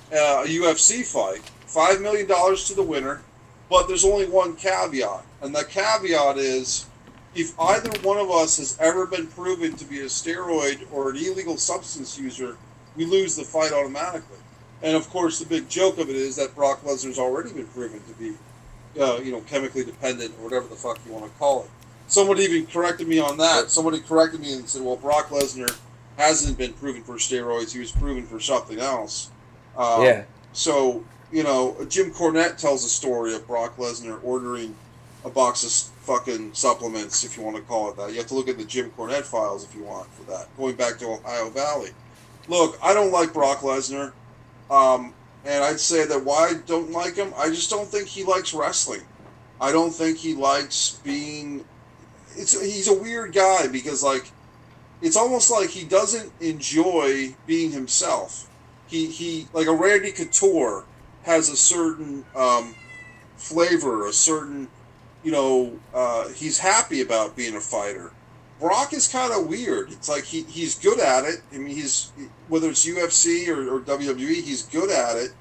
a UFC fight, $5 million to the winner, but there's only one caveat, and the caveat is, if either one of us has ever been proven to be a steroid or an illegal substance user, we lose the fight automatically. And of course, the big joke of it is that Brock Lesnar's already been proven to be, chemically dependent, or whatever the fuck you want to call it. Somebody even corrected me on that. Somebody corrected me and said, well, Brock Lesnar hasn't been proven for steroids. He was proven for something else. Yeah. So, Jim Cornette tells a story of Brock Lesnar ordering a box of fucking supplements, if you want to call it that. You have to look at the Jim Cornette files if you want for that. Going back to Ohio Valley. Look, I don't like Brock Lesnar. And I'd say that why I don't like him, I just don't think he likes wrestling. I don't think he likes being... He's a weird guy because, it's almost like he doesn't enjoy being himself. He like a Randy Couture has a certain flavor, a certain, he's happy about being a fighter. Brock is kind of weird. It's like he's good at it. I mean, whether it's UFC or WWE, he's good at it,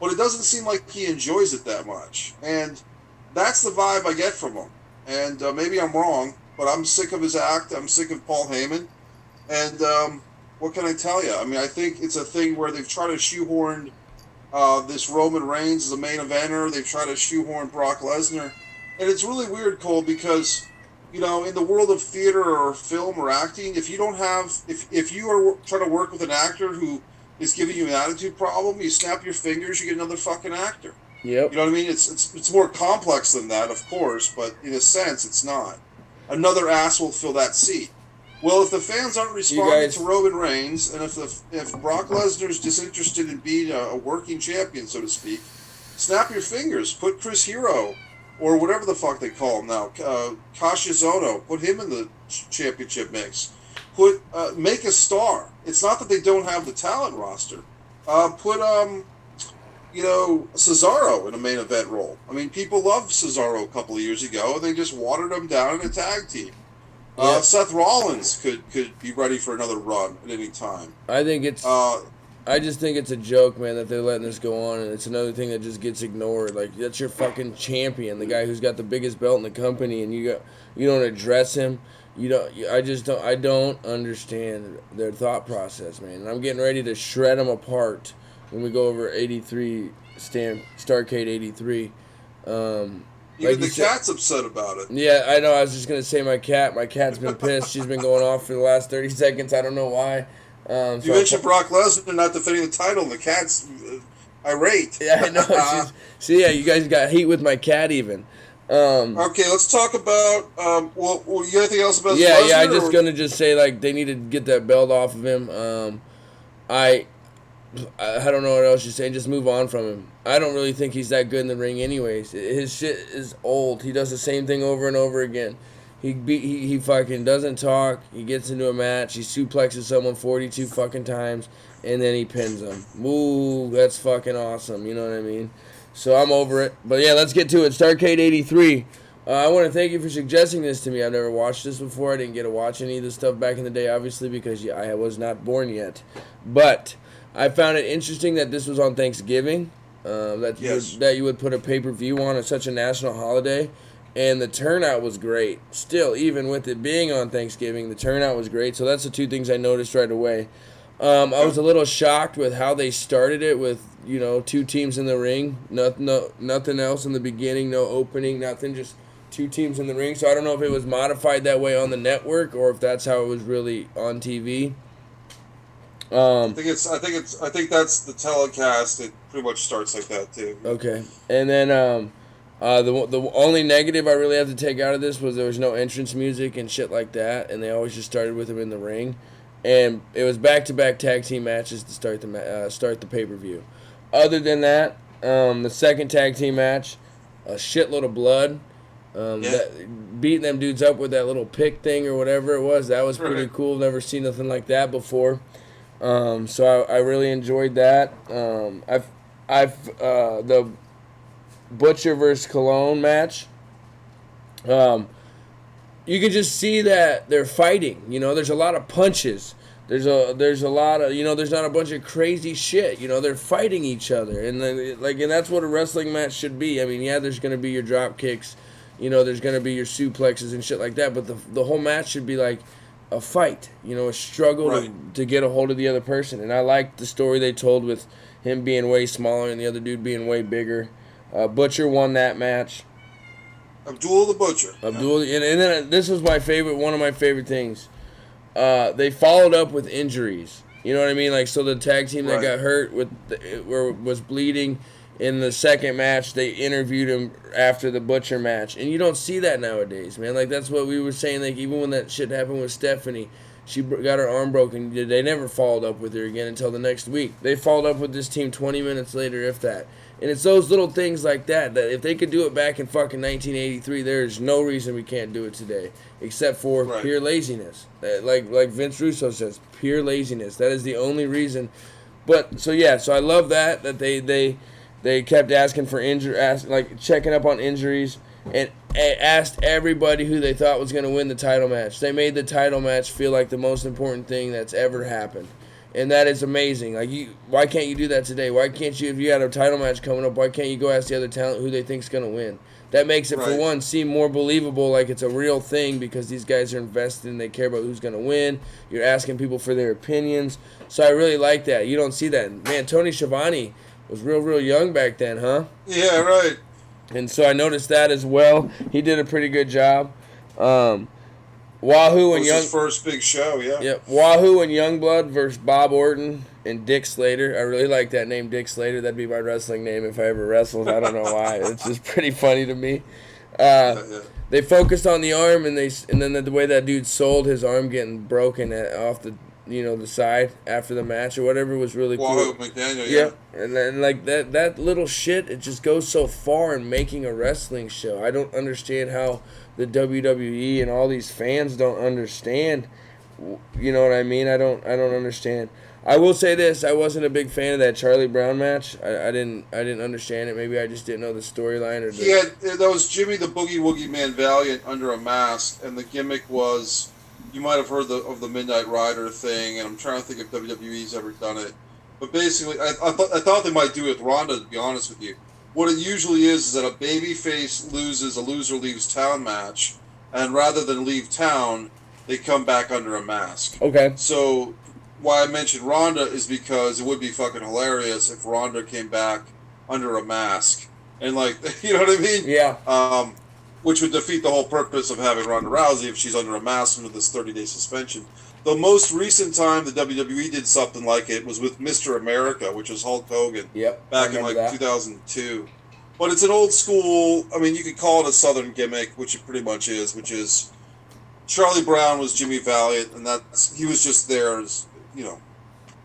but it doesn't seem like he enjoys it that much. And that's the vibe I get from him. And maybe I'm wrong, but I'm sick of his act. I'm sick of Paul Heyman. And what can I tell you? I mean, I think it's a thing where they've tried to shoehorn this Roman Reigns as a main eventer. They've tried to shoehorn Brock Lesnar. And it's really weird, Cole, because... in the world of theater or film or acting, if you don't have, if you are trying to work with an actor who is giving you an attitude problem, you snap your fingers, you get another fucking actor. Yep. You know what I mean? It's more complex than that, of course, but in a sense, it's not. Another ass will fill that seat. Well, if the fans aren't responding to Roman Reigns, and if Brock Lesnar's disinterested in being a working champion, so to speak, snap your fingers. Put Chris Hero, or whatever the fuck they call him now, Cassius Ohno, put him in the championship mix. Make a star. It's not that they don't have the talent roster. Cesaro in a main event role. I mean, people loved Cesaro a couple of years ago, and they just watered him down in a tag team. Yeah. Seth Rollins could be ready for another run at any time. I think it's. I just think it's a joke, man, that they're letting this go on, and it's another thing that just gets ignored. Like, that's your fucking champion, the guy who's got the biggest belt in the company, and you don't address him. I don't understand their thought process, man. And I'm getting ready to shred them apart when we go over 83 Starrcade 83. Even the cat's upset about it. Yeah, I know. I was just gonna say my cat's been pissed. She's been going off for the last 30 seconds. I don't know why. You mentioned Brock Lesnar not defending the title. The cat's irate. Yeah, I know. Yeah, you guys got heat with my cat even. Okay, let's talk about. Well, you got anything else about? Yeah, Lesnar, yeah. I'm just gonna say like they need to get that belt off of him. I don't know what else you're saying. Just move on from him. I don't really think he's that good in the ring, anyways. His shit is old. He does the same thing over and over again. He fucking doesn't talk. He gets into a match. He suplexes someone 42 fucking times, and then he pins them. Ooh, that's fucking awesome. You know what I mean? So I'm over it. But yeah, let's get to it. Starrcade 83. I want to thank you for suggesting this to me. I've never watched this before. I didn't get to watch any of this stuff back in the day, obviously, because I was not born yet. But I found it interesting that this was on Thanksgiving. That you would put a pay-per-view on such a national holiday. And the turnout was great. Still, even with it being on Thanksgiving, the turnout was great. So that's the two things I noticed right away. I was a little shocked with how they started it with, two teams in the ring. Nothing else in the beginning, no opening, nothing, just two teams in the ring. So I don't know if it was modified that way on the network or if that's how it was really on TV. I think that's the telecast. It pretty much starts like that too. Okay. And then the only negative I really have to take out of this was there was no entrance music and shit like that, and they always just started with him in the ring. And it was back-to-back tag team matches to start the pay-per-view. Other than that, the second tag team match, a shitload of blood. Beating them dudes up with that little pick thing or whatever it was, that was pretty cool. Never seen nothing like that before. So I really enjoyed that. The Butcher versus Cologne match. You can just see that they're fighting. There's a lot of punches. There's a lot of there's not a bunch of crazy shit. They're fighting each other, and and that's what a wrestling match should be. I mean, yeah, there's gonna be your drop kicks, there's gonna be your suplexes and shit like that, but the whole match should be like a fight. A struggle to get a hold of the other person. And I liked the story they told with him being way smaller and the other dude being way bigger. Butcher won that match. Abdul the Butcher. And then this was one of my favorite things. They followed up with injuries. You know what I mean? Like, so the tag team that got hurt was bleeding in the second match, they interviewed him after the Butcher match. And you don't see that nowadays, man. Like, that's what we were saying. Like, even when that shit happened with Stephanie, she got her arm broken. They never followed up with her again until the next week. They followed up with this team 20 minutes later, if that. And it's those little things like that if they could do it back in fucking 1983, there's no reason we can't do it today, except for pure laziness. Like Vince Russo says, pure laziness. That is the only reason. But so I love that they kept asking for checking up on injuries and asked everybody who they thought was going to win the title match. They made the title match feel like the most important thing that's ever happened. And that is amazing. Why can't you do that today? Why can't you, if you had a title match coming up, why can't you go ask the other talent who they think's going to win? That makes it, for one, seem more believable, like it's a real thing because these guys are invested and they care about who's going to win. You're asking people for their opinions. So I really like that. You don't see that. Man, Tony Schiavone was real young back then, huh? Yeah, right. And so I noticed that as well. He did a pretty good job. Wahoo and his first big show, yeah. Yep. Wahoo and Youngblood versus Bob Orton and Dick Slater. I really like that name, Dick Slater. That'd be my wrestling name if I ever wrestled. I don't know why. It's just pretty funny to me. They focused on the arm and then the way that dude sold his arm getting broken off the the side after the match or whatever was really cool. Wahoo McDaniel, yeah. And then like that little shit, it just goes so far in making a wrestling show. I don't understand how the WWE and all these fans don't understand. You know what I mean? I don't understand. I will say this: I wasn't a big fan of that Charlie Brown match. I didn't understand it. Maybe I just didn't know the storyline or That was Jimmy the Boogie Woogie Man Valiant under a mask, and the gimmick was, you might have heard of the Midnight Rider thing, and I'm trying to think if WWE's ever done it. But basically, I thought they might do it with Ronda, to be honest with you. What it usually is that a babyface loses a loser leaves town match, and rather than leave town, they come back under a mask. Okay. So why I mentioned Ronda is because it would be fucking hilarious if Ronda came back under a mask. And like, you know what I mean? Yeah. Which would defeat the whole purpose of having Ronda Rousey if she's under a mask under this 30-day suspension. The most recent time the WWE did something like it was with Mr. America, which was Hulk Hogan. Yep. Back in like 2002. But it's an old school, I mean, you could call it a Southern gimmick, which it pretty much is, which is Charlie Brown was Jimmy Valiant, and he was just there as, you know,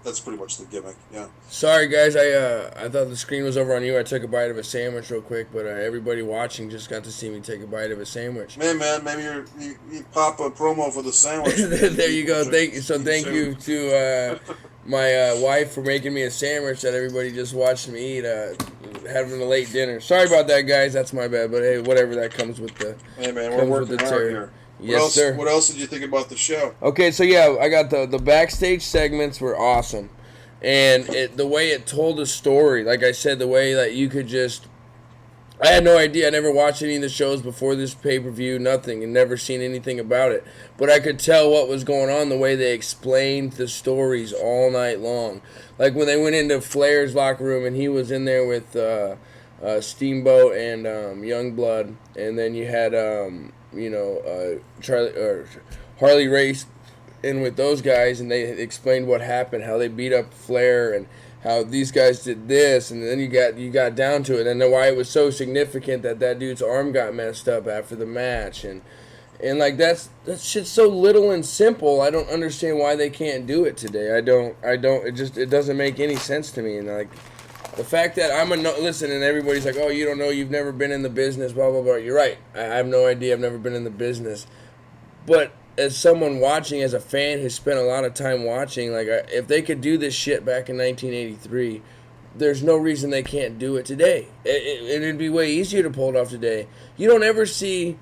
that's pretty much the gimmick, yeah. Sorry, guys, I thought the screen was over on you. I took a bite of a sandwich real quick, but everybody watching just got to see me take a bite of a sandwich. Man, maybe you pop a promo for the sandwich. There you go. Thank you to my wife for making me a sandwich that everybody just watched me eat, having a late dinner. Sorry about that, guys. That's my bad, but hey, whatever, that comes with the... Hey, man, we're working hard here. Yes, sir. What else did you think about the show? Okay, so yeah, I got the backstage segments were awesome. And the way it told a story, like I said, the way that you could just... I had no idea. I never watched any of the shows before this pay-per-view, nothing, and never seen anything about it. But I could tell what was going on, the way they explained the stories all night long. Like when they went into Flair's locker room and he was in there with Steamboat and Youngblood, and then you had... Harley Race in with those guys, and they explained what happened, how they beat up Flair, and how these guys did this, and then you got down to it, and then why it was so significant that dude's arm got messed up after the match, and like that shit's so little and simple. I don't understand why they can't do it today. I don't. It doesn't make any sense to me, and like. The fact that listen, and everybody's like, oh, you don't know, you've never been in the business, blah, blah, blah. You're right. I have no idea. I've never been in the business. But as someone watching, as a fan who spent a lot of time watching, like, if they could do this shit back in 1983, there's no reason they can't do it today. It'd be way easier to pull it off today. You don't ever see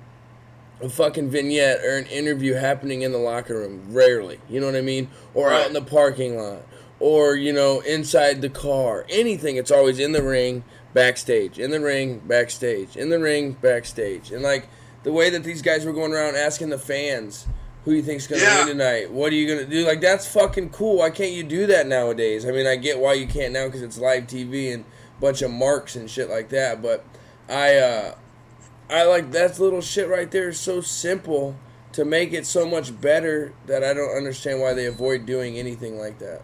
a fucking vignette or an interview happening in the locker room. Rarely. You know what I mean? Or out in the parking lot. Or, inside the car. Anything. It's always in the ring, backstage. In the ring, backstage. In the ring, backstage. And, like, the way that these guys were going around asking the fans, who you think's going to win tonight? What are you going to do? Like, that's fucking cool. Why can't you do that nowadays? I mean, I get why you can't now because it's live TV and a bunch of marks and shit like that. But I like that little shit right there is so simple to make it so much better that I don't understand why they avoid doing anything like that.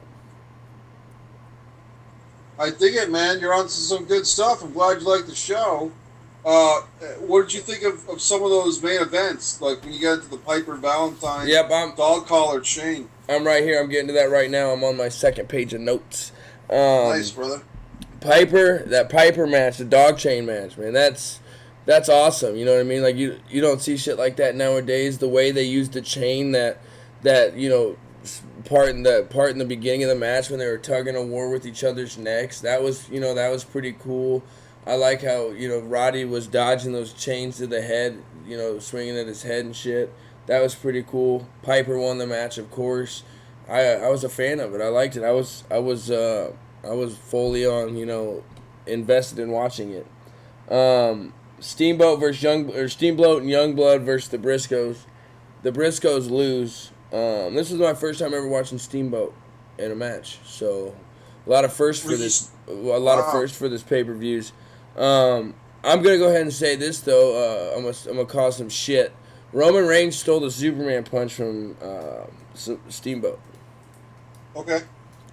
I dig it, man. You're on some good stuff. I'm glad you liked the show. What did you think of some of those main events? Like when you got into the Piper Valentine dog collar chain. I'm right here. I'm getting to that right now. I'm on my second page of notes. Nice, brother. That Piper match, the dog chain match, man, that's awesome. You know what I mean? Like you don't see shit like that nowadays. The way they use the chain that part in the beginning of the match when they were tugging a war with each other's necks. That was pretty cool. I like how Roddy was dodging those chains to the head, swinging at his head and shit. That was pretty cool. Piper won the match, of course. I was a fan of it. I liked it. I was fully on invested in watching it. Steamboat and Youngblood versus the Briscoes. The Briscoes lose. This was my first time ever watching Steamboat in a match, so a lot of firsts for this. Of firsts for this pay-per-views. I'm gonna go ahead and say this though. I'm gonna cause some shit. Roman Reigns stole the Superman punch from Steamboat. Okay.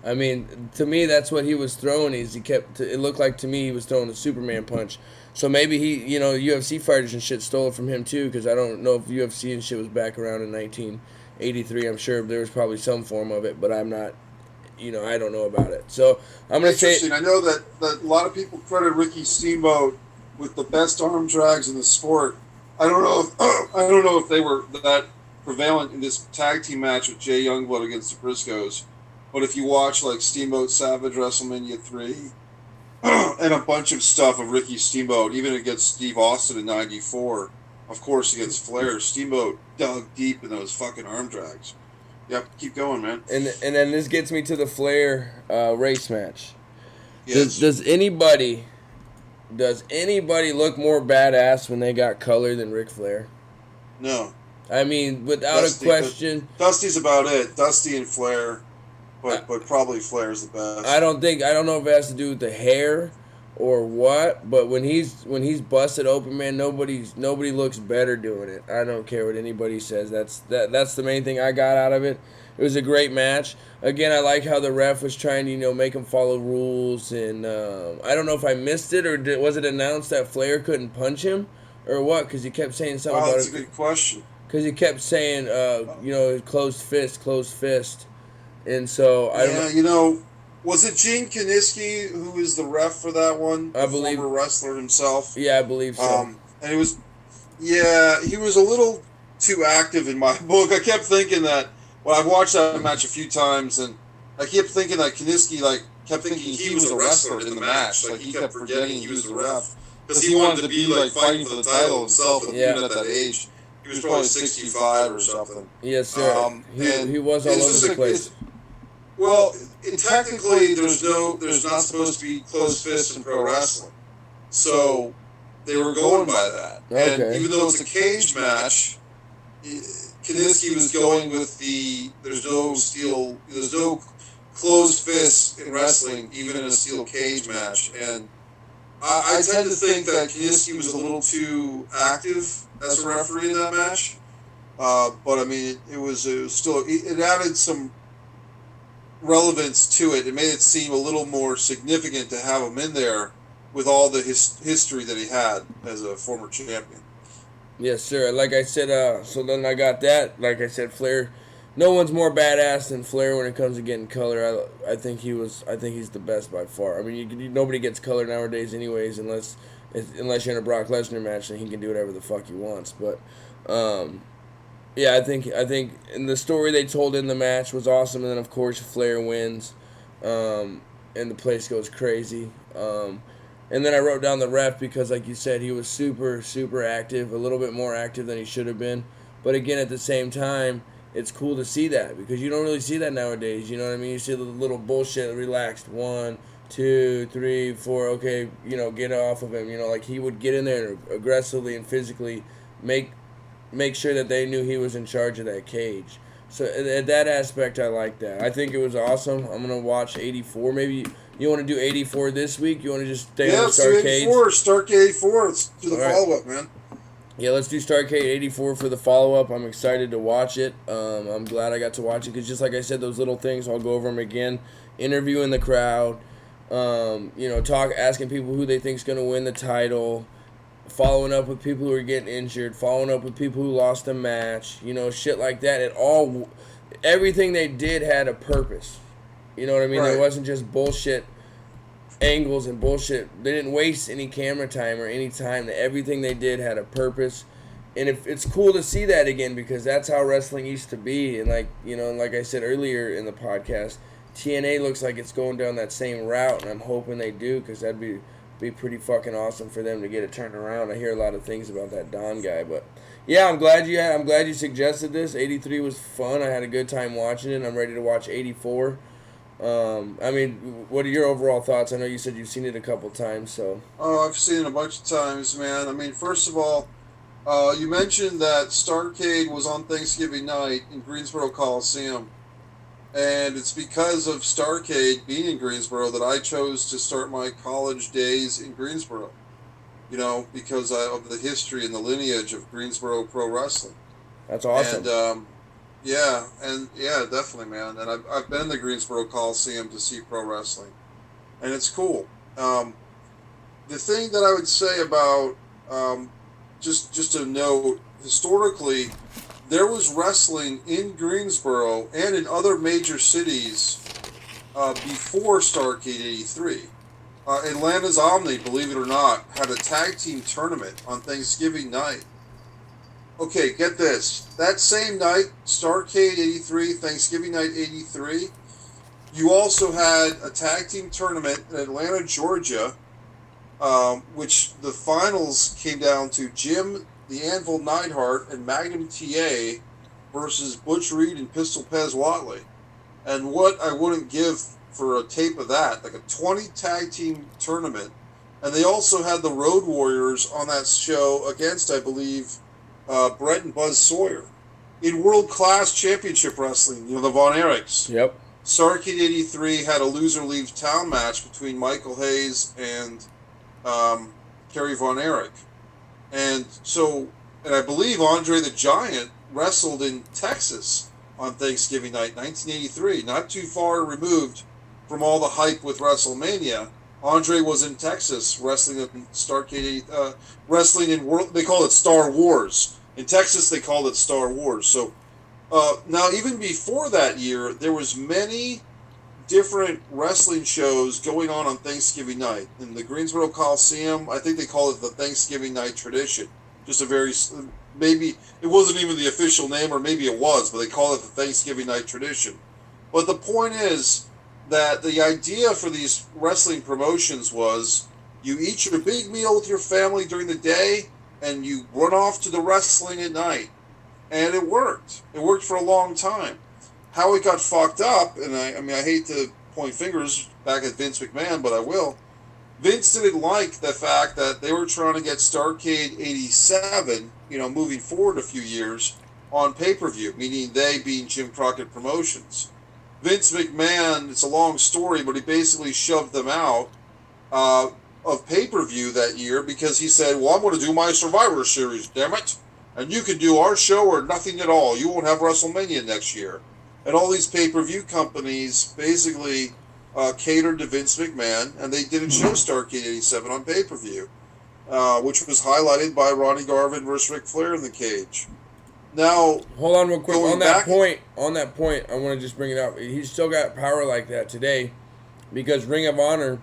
I mean, to me, that's what he was throwing. It looked like to me he was throwing the Superman punch. So maybe he, UFC fighters and shit stole it from him too, because I don't know if UFC and shit was back around in 1983. I'm sure there was probably some form of it, but I'm not, I don't know about it. So I'm going to say... Interesting. I know that a lot of people credit Ricky Steamboat with the best arm drags in the sport. I don't know if they were that prevalent in this tag team match with Jay Youngblood against the Briscoes. But if you watch like Steamboat Savage WrestleMania 3 and a bunch of stuff of Ricky Steamboat, even against Steve Austin in '94, of course against Flair, Steamboat dug deep in those fucking arm drags. Yep, keep going, man. And then this gets me to the Flair race match. Yes. Does anybody look more badass when they got color than Ric Flair? No. I mean, without Dusty, a question. Dusty's about it. Dusty and Flair, but probably Flair's the best. I don't know if it has to do with the hair or what, but when he's busted open, man, nobody looks better doing it. I don't care what anybody says. That's the main thing I got out of it. It was a great match. Again, I like how the ref was trying to make him follow rules, and I don't know if I missed it or was it announced that Flair couldn't punch him or what? Because he kept saying something about it. That's a good question. Because he kept saying, closed fist, and so I don't know. Was it Gene Kiniski who was the ref for that one? I believe, former wrestler himself. Yeah, I believe so. And he was a little too active in my book. I kept thinking that. Well, I've watched that match a few times, and I kept thinking that Kiniski kept thinking he was a wrestler in the match. Like he kept forgetting he was the ref because he wanted to be fighting for the title himself, even at that age. He was probably 65 or something. Yes, sir. He was all over the place. Well, technically, there's not supposed to be closed fists in pro wrestling, so they were going by that. Okay. And even though it's a cage match, Kiniski was going with there's no closed fists in wrestling, even in a steel cage match. And I tend to think that Kiniski was a little too active as a referee in that match. But I mean, it was still, it added some relevance to it. It made it seem a little more significant to have him in there with all the history that he had as a former champion. Yes, sir. Like I said, so then I got that. Like I said, Flair. No one's more badass than Flair when it comes to getting color. I think he's the best by far. I mean, nobody gets color nowadays, anyways, unless you're in a Brock Lesnar match, then he can do whatever the fuck he wants. But, yeah, I think, and the story they told in the match was awesome. And then of course Flair wins, and the place goes crazy. And then I wrote down the ref because, like you said, he was super, super active, a little bit more active than he should have been. But again, at the same time, it's cool to see that because you don't really see that nowadays. You know what I mean? You see the little bullshit, relaxed, 1, 2, 3, 4. Okay, get off of him. Like he would get in there and aggressively and physically make sure that they knew he was in charge of that cage. So at that aspect, I like that. I think it was awesome. I'm gonna watch 84. Maybe you want to do 84 this week? You want to just stay on Starrcade? Starrcade 84. Let's do the follow-up, man. Yeah, let's do Starrcade 84 for the follow-up. I'm excited to watch it. I'm glad I got to watch it because just like I said, those little things, I'll go over them again. Interviewing the crowd, asking people who they think is going to win the title, following up with people who are getting injured, following up with people who lost a match, shit like that. Everything they did had a purpose. You know what I mean? Right. It wasn't just bullshit angles and bullshit. They didn't waste any camera time or any time. Everything they did had a purpose. And it's cool to see that again because that's how wrestling used to be. And like I said earlier in the podcast, TNA looks like it's going down that same route, and I'm hoping they do because that'd be pretty fucking awesome for them to get it turned around. I hear a lot of things about that Don guy, but yeah, I'm glad you suggested this. 83 was fun. I had a good time watching it. I'm ready to watch 84. I mean, what are your overall thoughts? I know you said you've seen it a couple times, so. Oh, I've seen it a bunch of times, man. I mean, first of all, you mentioned that Starrcade was on Thanksgiving night in Greensboro Coliseum, and it's because of Starrcade being in Greensboro that I chose to start my college days in Greensboro, because of the history and the lineage of Greensboro Pro Wrestling. That's awesome. And, yeah, definitely, man. And I've been in the Greensboro Coliseum to see pro wrestling, and it's cool. The thing that I would say about just a note, historically, there was wrestling in Greensboro and in other major cities before Starrcade 83. Atlanta's Omni, believe it or not, had a tag team tournament on Thanksgiving night. Okay, get this. That same night, Starrcade 83, Thanksgiving night 83, You also had a tag team tournament in Atlanta, Georgia, which the finals came down to Jim the Anvil Neidhart and Magnum TA versus Butch Reed and Pistol Pez Watley. And what I wouldn't give for a tape of that, like a 20 tag team tournament. And they also had the Road Warriors on that show against, I believe, Brett and Buzz Sawyer. In World Class Championship Wrestling, the Von Erichs. Yep. Starrcade 83 had a loser leaves town match between Michael Hayes and Kerry Von Erich. And I believe Andre the Giant wrestled in Texas on Thanksgiving night, 1983, not too far removed from all the hype with WrestleMania. Andre was in Texas wrestling in Starrcade, wrestling in world. They call it Star Wars. In Texas, they called it Star Wars. So now, even before that year, there was many different wrestling shows going on Thanksgiving night. In the Greensboro Coliseum, I think they call it the Thanksgiving night tradition. Just a very, maybe it wasn't even the official name, or maybe it was, but they call it the Thanksgiving night tradition. But the point is that the idea for these wrestling promotions was you eat your big meal with your family during the day and you run off to the wrestling at night. And it worked. It worked for a long time. How it got fucked up, and I mean, I hate to point fingers back at Vince McMahon, but I will. Vince didn't like the fact that they were trying to get Starrcade 87, moving forward a few years, on pay-per-view, meaning they being Jim Crockett Promotions. Vince McMahon, it's a long story, but he basically shoved them out of pay-per-view that year because he said, well, I'm going to do my Survivor Series, damn it. And you can do our show or nothing at all. You won't have WrestleMania next year. And all these pay-per-view companies basically catered to Vince McMahon, and they didn't show Starrcade 87 on pay-per-view, which was highlighted by Ronnie Garvin versus Ric Flair in the cage. Now, hold on real quick. On that point, I want to just bring it up. He's still got power like that today because Ring of Honor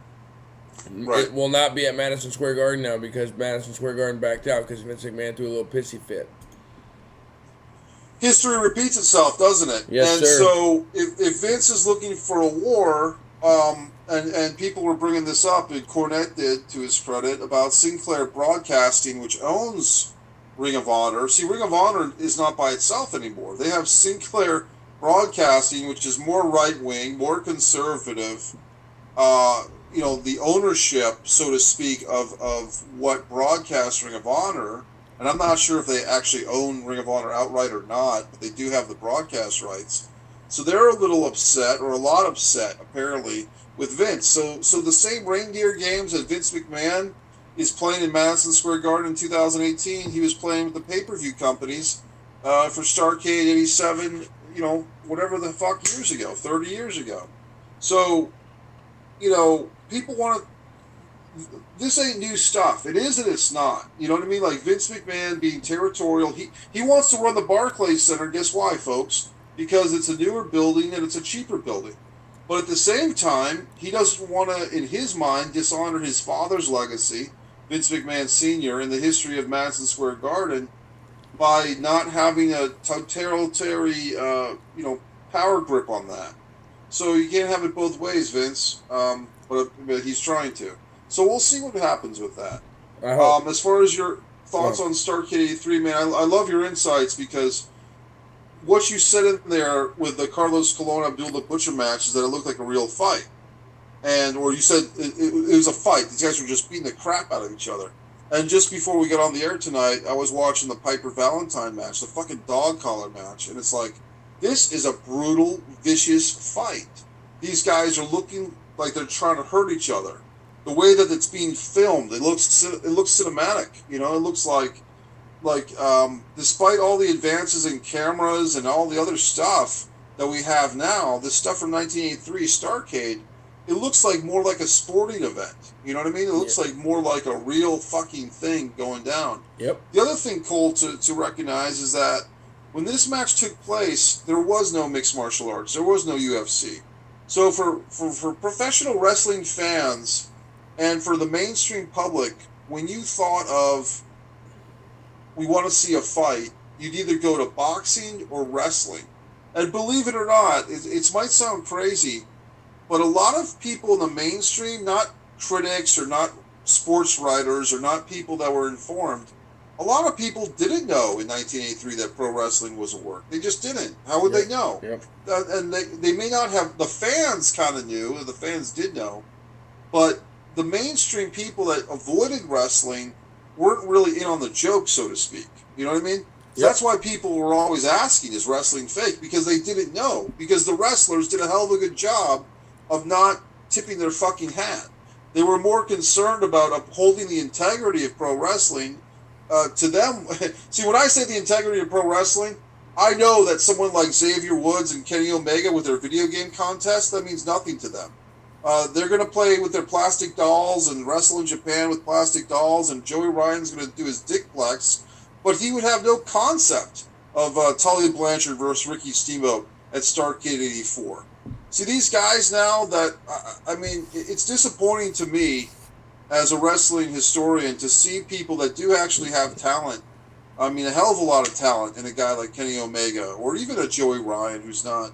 it will not be at Madison Square Garden now because Madison Square Garden backed out because Vince McMahon threw a little pissy fit. History repeats itself, doesn't it? Yes, and sir. So if Vince is looking for a war, and people were bringing this up, and Cornette did, to his credit, about Sinclair Broadcasting, which owns Ring of Honor. See, Ring of Honor is not by itself anymore. They have Sinclair Broadcasting, which is more right-wing, more conservative, the ownership, so to speak, of what broadcasts Ring of Honor. And I'm not sure if they actually own Ring of Honor outright or not, but they do have the broadcast rights. So they're a little upset, or a lot upset, apparently, with Vince. So the same reindeer games that Vince McMahon is playing in Madison Square Garden in 2018, he was playing with the pay-per-view companies for Starrcade 87, whatever the fuck years ago, 30 years ago. So, people want to... This ain't new stuff. It is and it's not. You know what I mean? Like Vince McMahon being territorial. He wants to run the Barclays Center. Guess why, folks? Because it's a newer building and it's a cheaper building. But at the same time, he doesn't want to, in his mind, dishonor his father's legacy, Vince McMahon Sr., in the history of Madison Square Garden by not having a totalitarian, power grip on that. So you can't have it both ways, Vince. But he's trying to. So we'll see what happens with that. As far as your thoughts on Starrcade 83, man, I love your insights because what you said in there with the Carlos Colon Abdul the Butcher match is that it looked like a real fight. Or you said it was a fight. These guys were just beating the crap out of each other. And just before we got on the air tonight, I was watching the Piper Valentine match, the fucking dog collar match. And it's like, this is a brutal, vicious fight. These guys are looking like they're trying to hurt each other. The way that it's being filmed, it looks cinematic. It looks like despite all the advances in cameras and all the other stuff that we have now, this stuff from 1983 Starrcade, it looks like more like a sporting event. You know what I mean? It looks like more like a real fucking thing going down. Yep. The other thing, Cole, to recognize is that when this match took place, there was no mixed martial arts. There was no UFC. So for professional wrestling fans and for the mainstream public, when you thought of, we want to see a fight, you'd either go to boxing or wrestling. And believe it or not, it might sound crazy, But a lot of people in the mainstream, not critics or not sports writers or not people that were informed, a lot of people didn't know in 1983 that pro wrestling was a work. They just didn't. How would they know? Yep. And they may not have, the fans kind of knew, the fans did know, but the mainstream people that avoided wrestling weren't really in on the joke, so to speak. You know what I mean? So that's why people were always asking, is wrestling fake? Because they didn't know. Because the wrestlers did a hell of a good job of not tipping their fucking hat. They were more concerned about upholding the integrity of pro wrestling. To them, see, when I say the integrity of pro wrestling, I know that someone like Xavier Woods and Kenny Omega with their video game contest, that means nothing to them. They're going to play with their plastic dolls and wrestle in Japan with plastic dolls, and Joey Ryan's going to do his dick flex, but he would have no concept of Tully Blanchard versus Ricky Steamboat at Starrcade 84. See, these guys now that, I mean, it's disappointing to me as a wrestling historian to see people that do actually have talent. I mean, a hell of a lot of talent in a guy like Kenny Omega, or even a Joey Ryan who's not.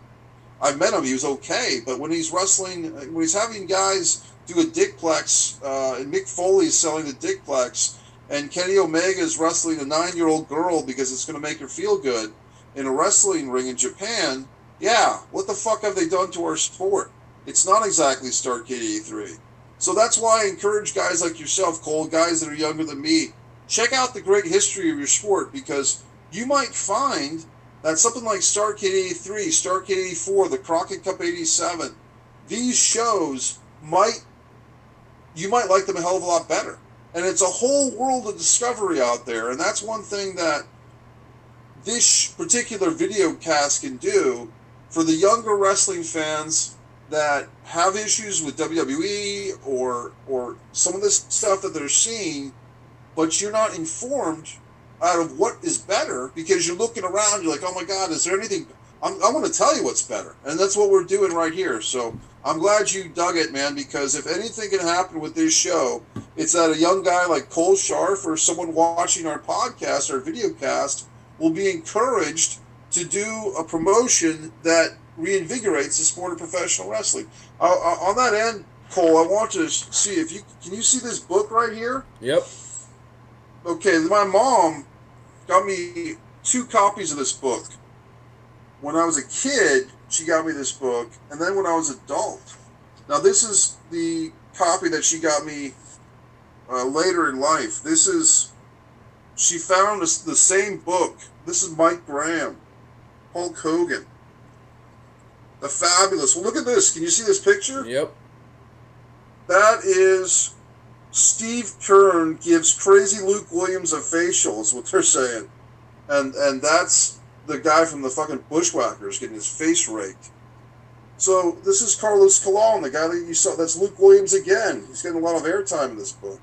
I've met him, he was okay, but when he's wrestling, when he's having guys do a dickplex, and Mick Foley's selling the dickplex, and Kenny Omega is wrestling a 9-year-old girl because it's going to make her feel good in a wrestling ring in Japan, yeah, what the fuck have they done to our sport? It's not exactly Starrcade 83. So that's why I encourage guys like yourself, Cole, guys that are younger than me, check out the great history of your sport, because you might find that something like Starrcade 83, Starrcade 84, the Crockett Cup 87, these shows you might like them a hell of a lot better. And it's a whole world of discovery out there, and that's one thing that this particular video cast can do for the younger wrestling fans that have issues with WWE or some of this stuff that they're seeing, but you're not informed out of what is better because you're looking around, you're like, oh my God, is there anything? I want to tell you what's better. And that's what we're doing right here. So I'm glad you dug it, man, because if anything can happen with this show, it's that a young guy like Cole Scharf or someone watching our podcast, our video cast, will be encouraged to do a promotion that reinvigorates the sport of professional wrestling. On that end, Cole, I want to see if can you see this book right here? Yep. Okay, my mom got me 2 copies of this book. When I was a kid, she got me this book, and then when I was an adult. Now, this is the copy that she got me later in life. She found the same book. This is Mike Graham, Hulk Hogan. The Fabulous. Well, look at this. Can you see this picture? Yep. That is Steve Kern gives crazy Luke Williams a facial, is what they're saying. And that's the guy from the fucking Bushwhackers getting his face raked. So this is Carlos Colon, the guy that you saw. That's Luke Williams again. He's getting a lot of airtime in this book.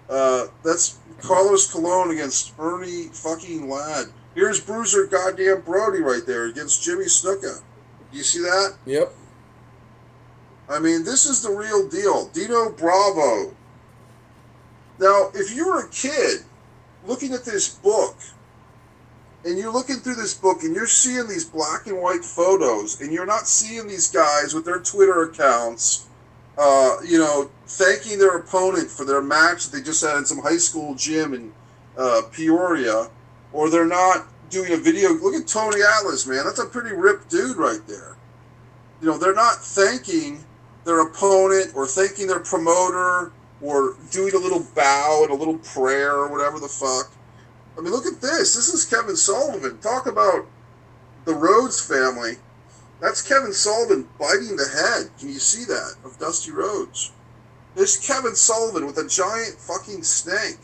That's Carlos Colon against Ernie fucking Ladd. Here's Bruiser goddamn Brody right there against Jimmy Snuka. You see that? Yep. I mean, this is the real deal. Dino Bravo. Now, if you were a kid looking at this book, and you're looking through this book, and you're seeing these black and white photos, and you're not seeing these guys with their Twitter accounts, thanking their opponent for their match that they just had in some high school gym in Peoria, or they're not doing a video. Look at Tony Atlas, man. That's a pretty ripped dude right there. They're not thanking their opponent or thanking their promoter or doing a little bow and a little prayer or whatever the fuck. I mean, look at this. This is Kevin Sullivan. Talk about the Rhodes family. That's Kevin Sullivan biting the head. Can you see that? Of Dusty Rhodes. There's Kevin Sullivan with a giant fucking snake.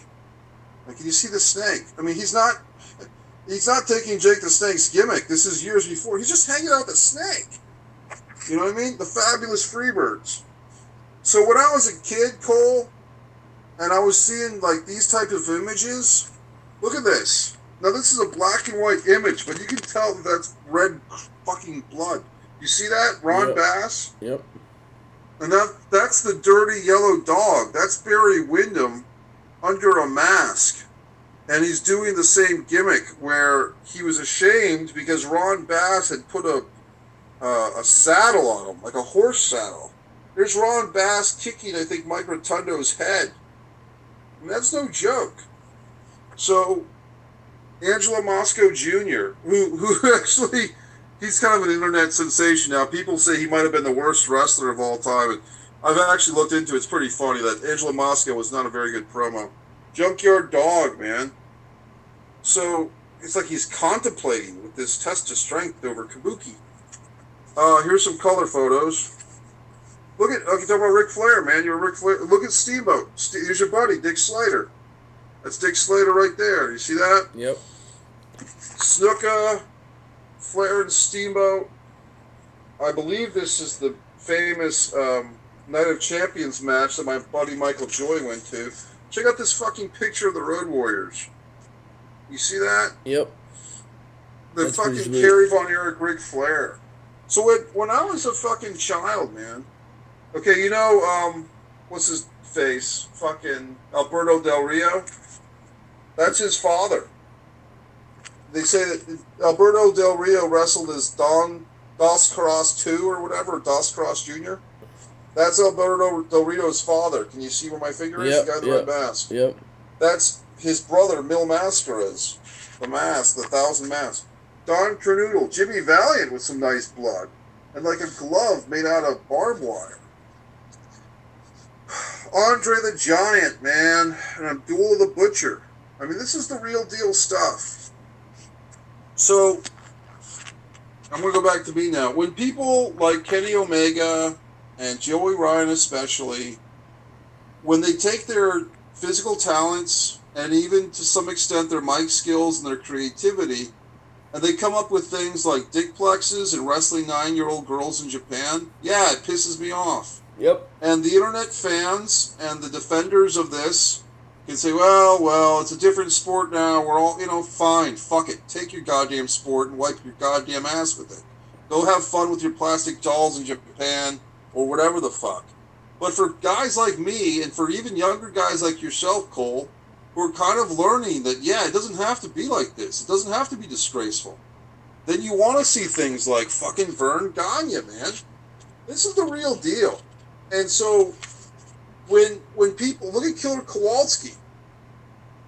Like, can you see the snake? I mean, he's not taking Jake the Snake's gimmick. This is years before. He's just hanging out the snake. You know what I mean? The Fabulous Freebirds. So when I was a kid, Cole, and I was seeing like these type of images, look at this. Now this is a black and white image, but you can tell that that's red fucking blood. You see that? Ron Bass? Yep. And that's the dirty yellow dog. That's Barry Windham under a mask. And he's doing the same gimmick where he was ashamed because Ron Bass had put a a saddle on him, like a horse saddle. There's Ron Bass kicking, I think, Mike Rotundo's head. I mean, that's no joke. So, Angelo Mosco Jr., who actually, he's kind of an internet sensation now. People say he might have been the worst wrestler of all time. And I've actually looked into it. It's pretty funny that Angelo Mosco was not a very good promo. Junkyard Dog, man. So, it's like he's contemplating with this test of strength over Kabuki. Here's some color photos. Look at, you talk about Ric Flair, man. You're Ric Flair. Look at Steamboat. Here's your buddy, Dick Slater. That's Dick Slater right there. You see that? Yep. Snuka, Flair, and Steamboat. I believe this is the famous Night of Champions match that my buddy Michael Joy went to. Check out this fucking picture of the Road Warriors. You see that? Yep. The That's fucking Kerry Von Erich Ric Flair. So when I was a fucking child, man. Okay, you know, what's his face? Fucking Alberto Del Rio. That's his father. They say that Alberto Del Rio wrestled as Dos Caras II or whatever, Dos Caras Jr. That's Alberto Del Rio's father. Can you see where my finger is? Yep, The guy in the red mask. Yep. That's his brother, Mil Mascaras. The mask, the 1,000 Masks. Don Kernoodle, Jimmy Valiant with some nice blood. And like a glove made out of barbed wire. Andre the Giant, man. And Abdullah the Butcher. I mean, this is the real deal stuff. So, I'm going to go back to me now. When people like Kenny Omega and Joey Ryan especially, when they take their physical talents and even to some extent their mic skills and their creativity, and they come up with things like dick plexes and wrestling 9-year-old girls in Japan, yeah, it pisses me off. Yep. And the internet fans and the defenders of this can say, well, it's a different sport now. We're all, fine. Fuck it. Take your goddamn sport and wipe your goddamn ass with it. Go have fun with your plastic dolls in Japan or whatever the fuck. But for guys like me and for even younger guys like yourself, Cole, who are kind of learning that, yeah, it doesn't have to be like this. It doesn't have to be disgraceful. Then you want to see things like fucking Vern Gagne, man. This is the real deal. And so when people look at Killer Kowalski,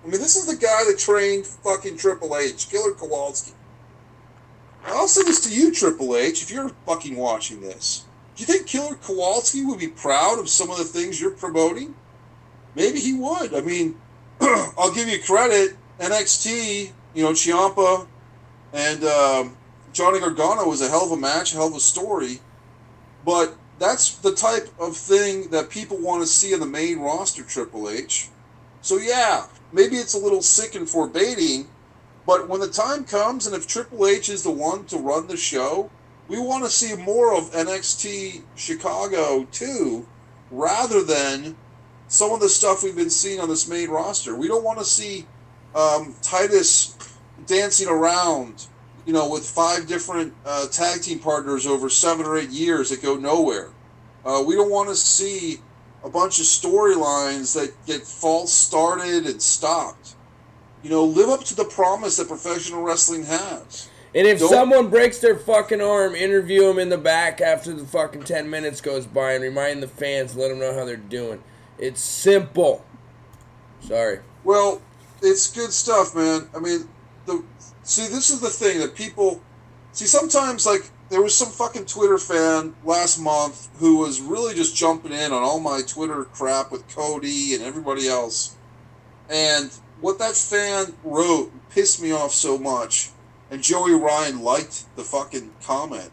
I mean, this is the guy that trained fucking Triple H, Killer Kowalski. I'll say this to you, Triple H, if you're fucking watching this. Do you think Killer Kowalski would be proud of some of the things you're promoting? Maybe he would. I mean, I'll give you credit. NXT, Ciampa and Johnny Gargano was a hell of a match, a hell of a story. But that's the type of thing that people want to see in the main roster, Triple H. So yeah, maybe it's a little sick and forbidding, but when the time comes and if Triple H is the one to run the show, we want to see more of NXT Chicago too, rather than some of the stuff we've been seeing on this main roster. We don't want to see Titus dancing around, with 5 different tag team partners over 7 or 8 years that go nowhere. We don't want to see a bunch of storylines that get false started and stopped. Live up to the promise that professional wrestling has. And if someone breaks their fucking arm, interview them in the back after the fucking 10 minutes goes by and remind the fans, let them know how they're doing. It's simple. Sorry. Well, it's good stuff, man. I mean, this is the thing that people... See, sometimes, there was some fucking Twitter fan last month who was really just jumping in on all my Twitter crap with Cody and everybody else. And what that fan wrote pissed me off so much. And Joey Ryan liked the fucking comment.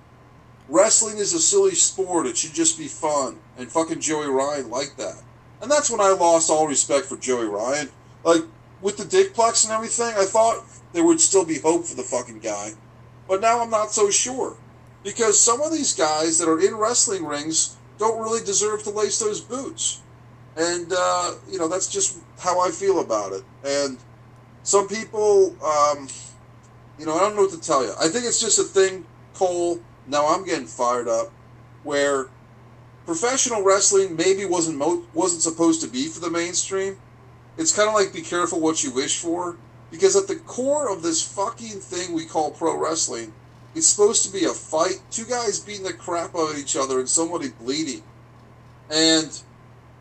Wrestling is a silly sport. It should just be fun. And fucking Joey Ryan liked that. And that's when I lost all respect for Joey Ryan. With the dickplex and everything, I thought there would still be hope for the fucking guy. But now I'm not so sure. Because some of these guys that are in wrestling rings don't really deserve to lace those boots. And, that's just how I feel about it. And some people, I don't know what to tell you. I think it's just a thing, Cole, now I'm getting fired up, where professional wrestling maybe wasn't supposed to be for the mainstream. It's kind of like be careful what you wish for. Because at the core of this fucking thing we call pro wrestling It's supposed to be a fight, two guys beating the crap out of each other and somebody bleeding. And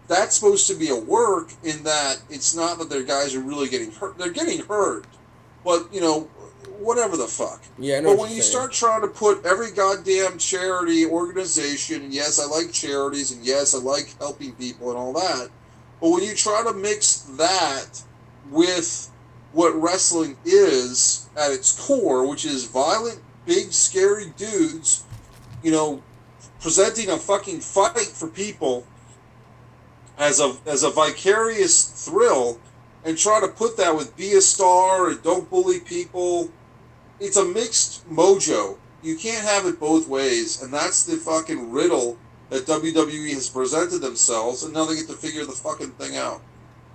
that's supposed to be a work in that it's not that their guys are really getting hurt. They're getting hurt, but, whatever the fuck. Yeah, I know. But when you start trying to put every goddamn charity organization, and yes, I like charities, and yes, I like helping people and all that, but when you try to mix that with what wrestling is at its core, which is violent, big, scary dudes, presenting a fucking fight for people as a vicarious thrill, and try to put that with Be a Star and Don't Bully People, it's a mixed mojo. You can't have it both ways, and that's the fucking riddle that WWE has presented themselves, and now they get to figure the fucking thing out.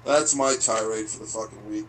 That's my tirade for the fucking week.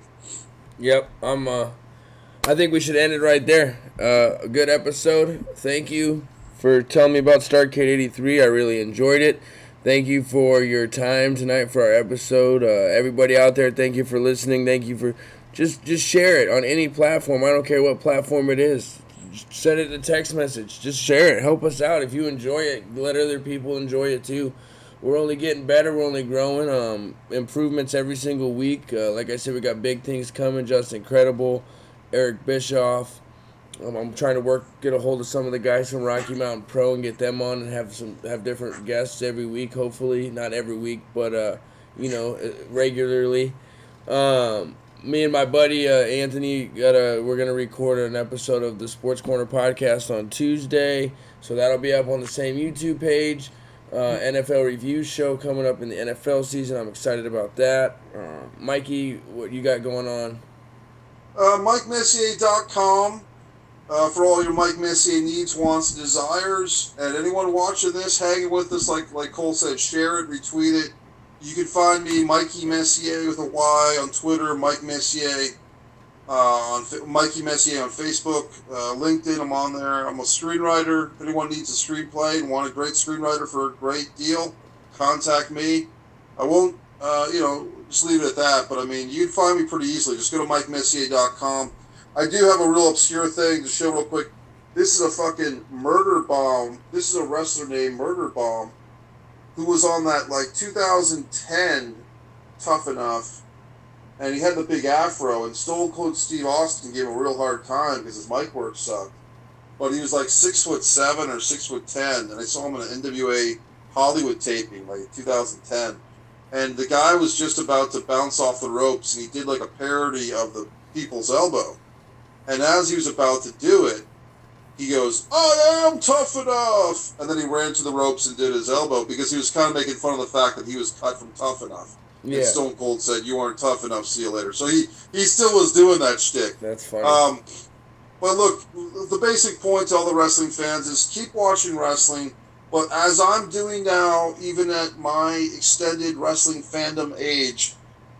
Yep, I think we should end it right there. A good episode. Thank you for telling me about Starrcade 83. I really enjoyed it. Thank you for your time tonight for our episode. Everybody out there, thank you for listening. Thank you for just share it on any platform. I don't care what platform it is. Just send it a text message. Just share it. Help us out. If you enjoy it, let other people enjoy it too. We're only getting better. We're only growing. Improvements every single week. Like I said, we got big things coming. Just Incredible, Eric Bischoff. I'm trying to get a hold of some of the guys from Rocky Mountain Pro and get them on and have different guests every week. Hopefully, not every week, but regularly. Me and my buddy Anthony we're gonna record an episode of the Sports Corner podcast on Tuesday, so that'll be up on the same YouTube page. NFL review show coming up in the NFL season. I'm excited about that. Mikey, what you got going on? MikeMessier.com for all your Mike Messier needs, wants, and desires. And anyone watching this, hanging with us, like Cole said, share it, retweet it. You can find me, Mikey Messier with a Y on Twitter, Mike Messier, Mikey Messier on Facebook, LinkedIn, I'm on there. I'm a screenwriter. If anyone needs a screenplay and want a great screenwriter for a great deal, contact me. I won't, just leave it at that, but you'd find me pretty easily. Just go to MikeMessier.com. I do have a real obscure thing to show real quick. This is a fucking Murder Bomb. This is a wrestler named Murder Bomb who was on that, 2010 Tough Enough, and he had the big afro, and Stone Cold Steve Austin gave him a real hard time because his mic work sucked. But he was 6'7" or 6'10", and I saw him in an NWA Hollywood taping, 2010. And the guy was just about to bounce off the ropes, and he did a parody of the People's Elbow. And as he was about to do it, he goes, "I am tough enough!" And then he ran to the ropes and did his elbow because he was kind of making fun of the fact that he was cut from Tough Enough. Yeah. And Stone Cold said, "You aren't tough enough, see you later." So he still was doing that shtick. That's funny. But look, the basic point to all the wrestling fans is keep watching wrestling. But as I'm doing now, even at my extended wrestling fandom age,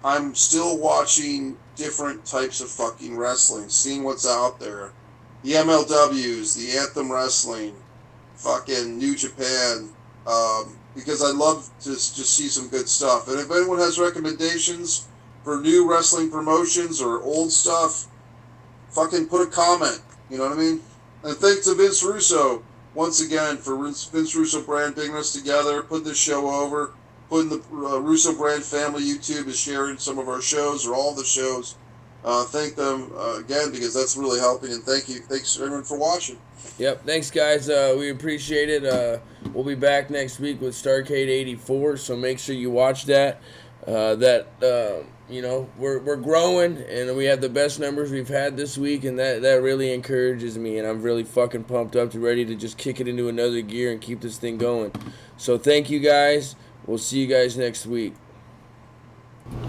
I'm still watching different types of fucking wrestling, seeing what's out there. The MLWs, the Anthem Wrestling, fucking New Japan, because I love to just see some good stuff. And if anyone has recommendations for new wrestling promotions or old stuff, fucking put a comment. You know what I mean? And thanks to Vince Russo, once again, for Vince Russo brand bringing us together, putting this show over, putting the Russo brand family YouTube is sharing some of our shows or all the shows. Thank them again because that's really helping, and thanks everyone for watching. Yep, thanks guys. We appreciate it. We'll be back next week with Starrcade 84, so make sure you watch that. We're growing, and we have the best numbers we've had this week, and that really encourages me, and I'm really fucking pumped up to ready to just kick it into another gear and keep this thing going. So thank you guys. We'll see you guys next week.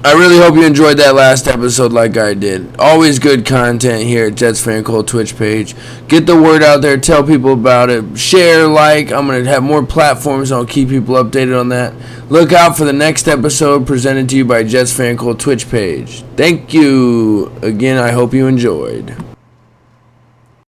I really hope you enjoyed that last episode like I did. Always good content here at Jets Fan Cult Twitch page. Get the word out there. Tell people about it. Share, like. I'm going to have more platforms. I'll keep people updated on that. Look out for the next episode presented to you by Jets Fan Cult Twitch page. Thank you. Again, I hope you enjoyed.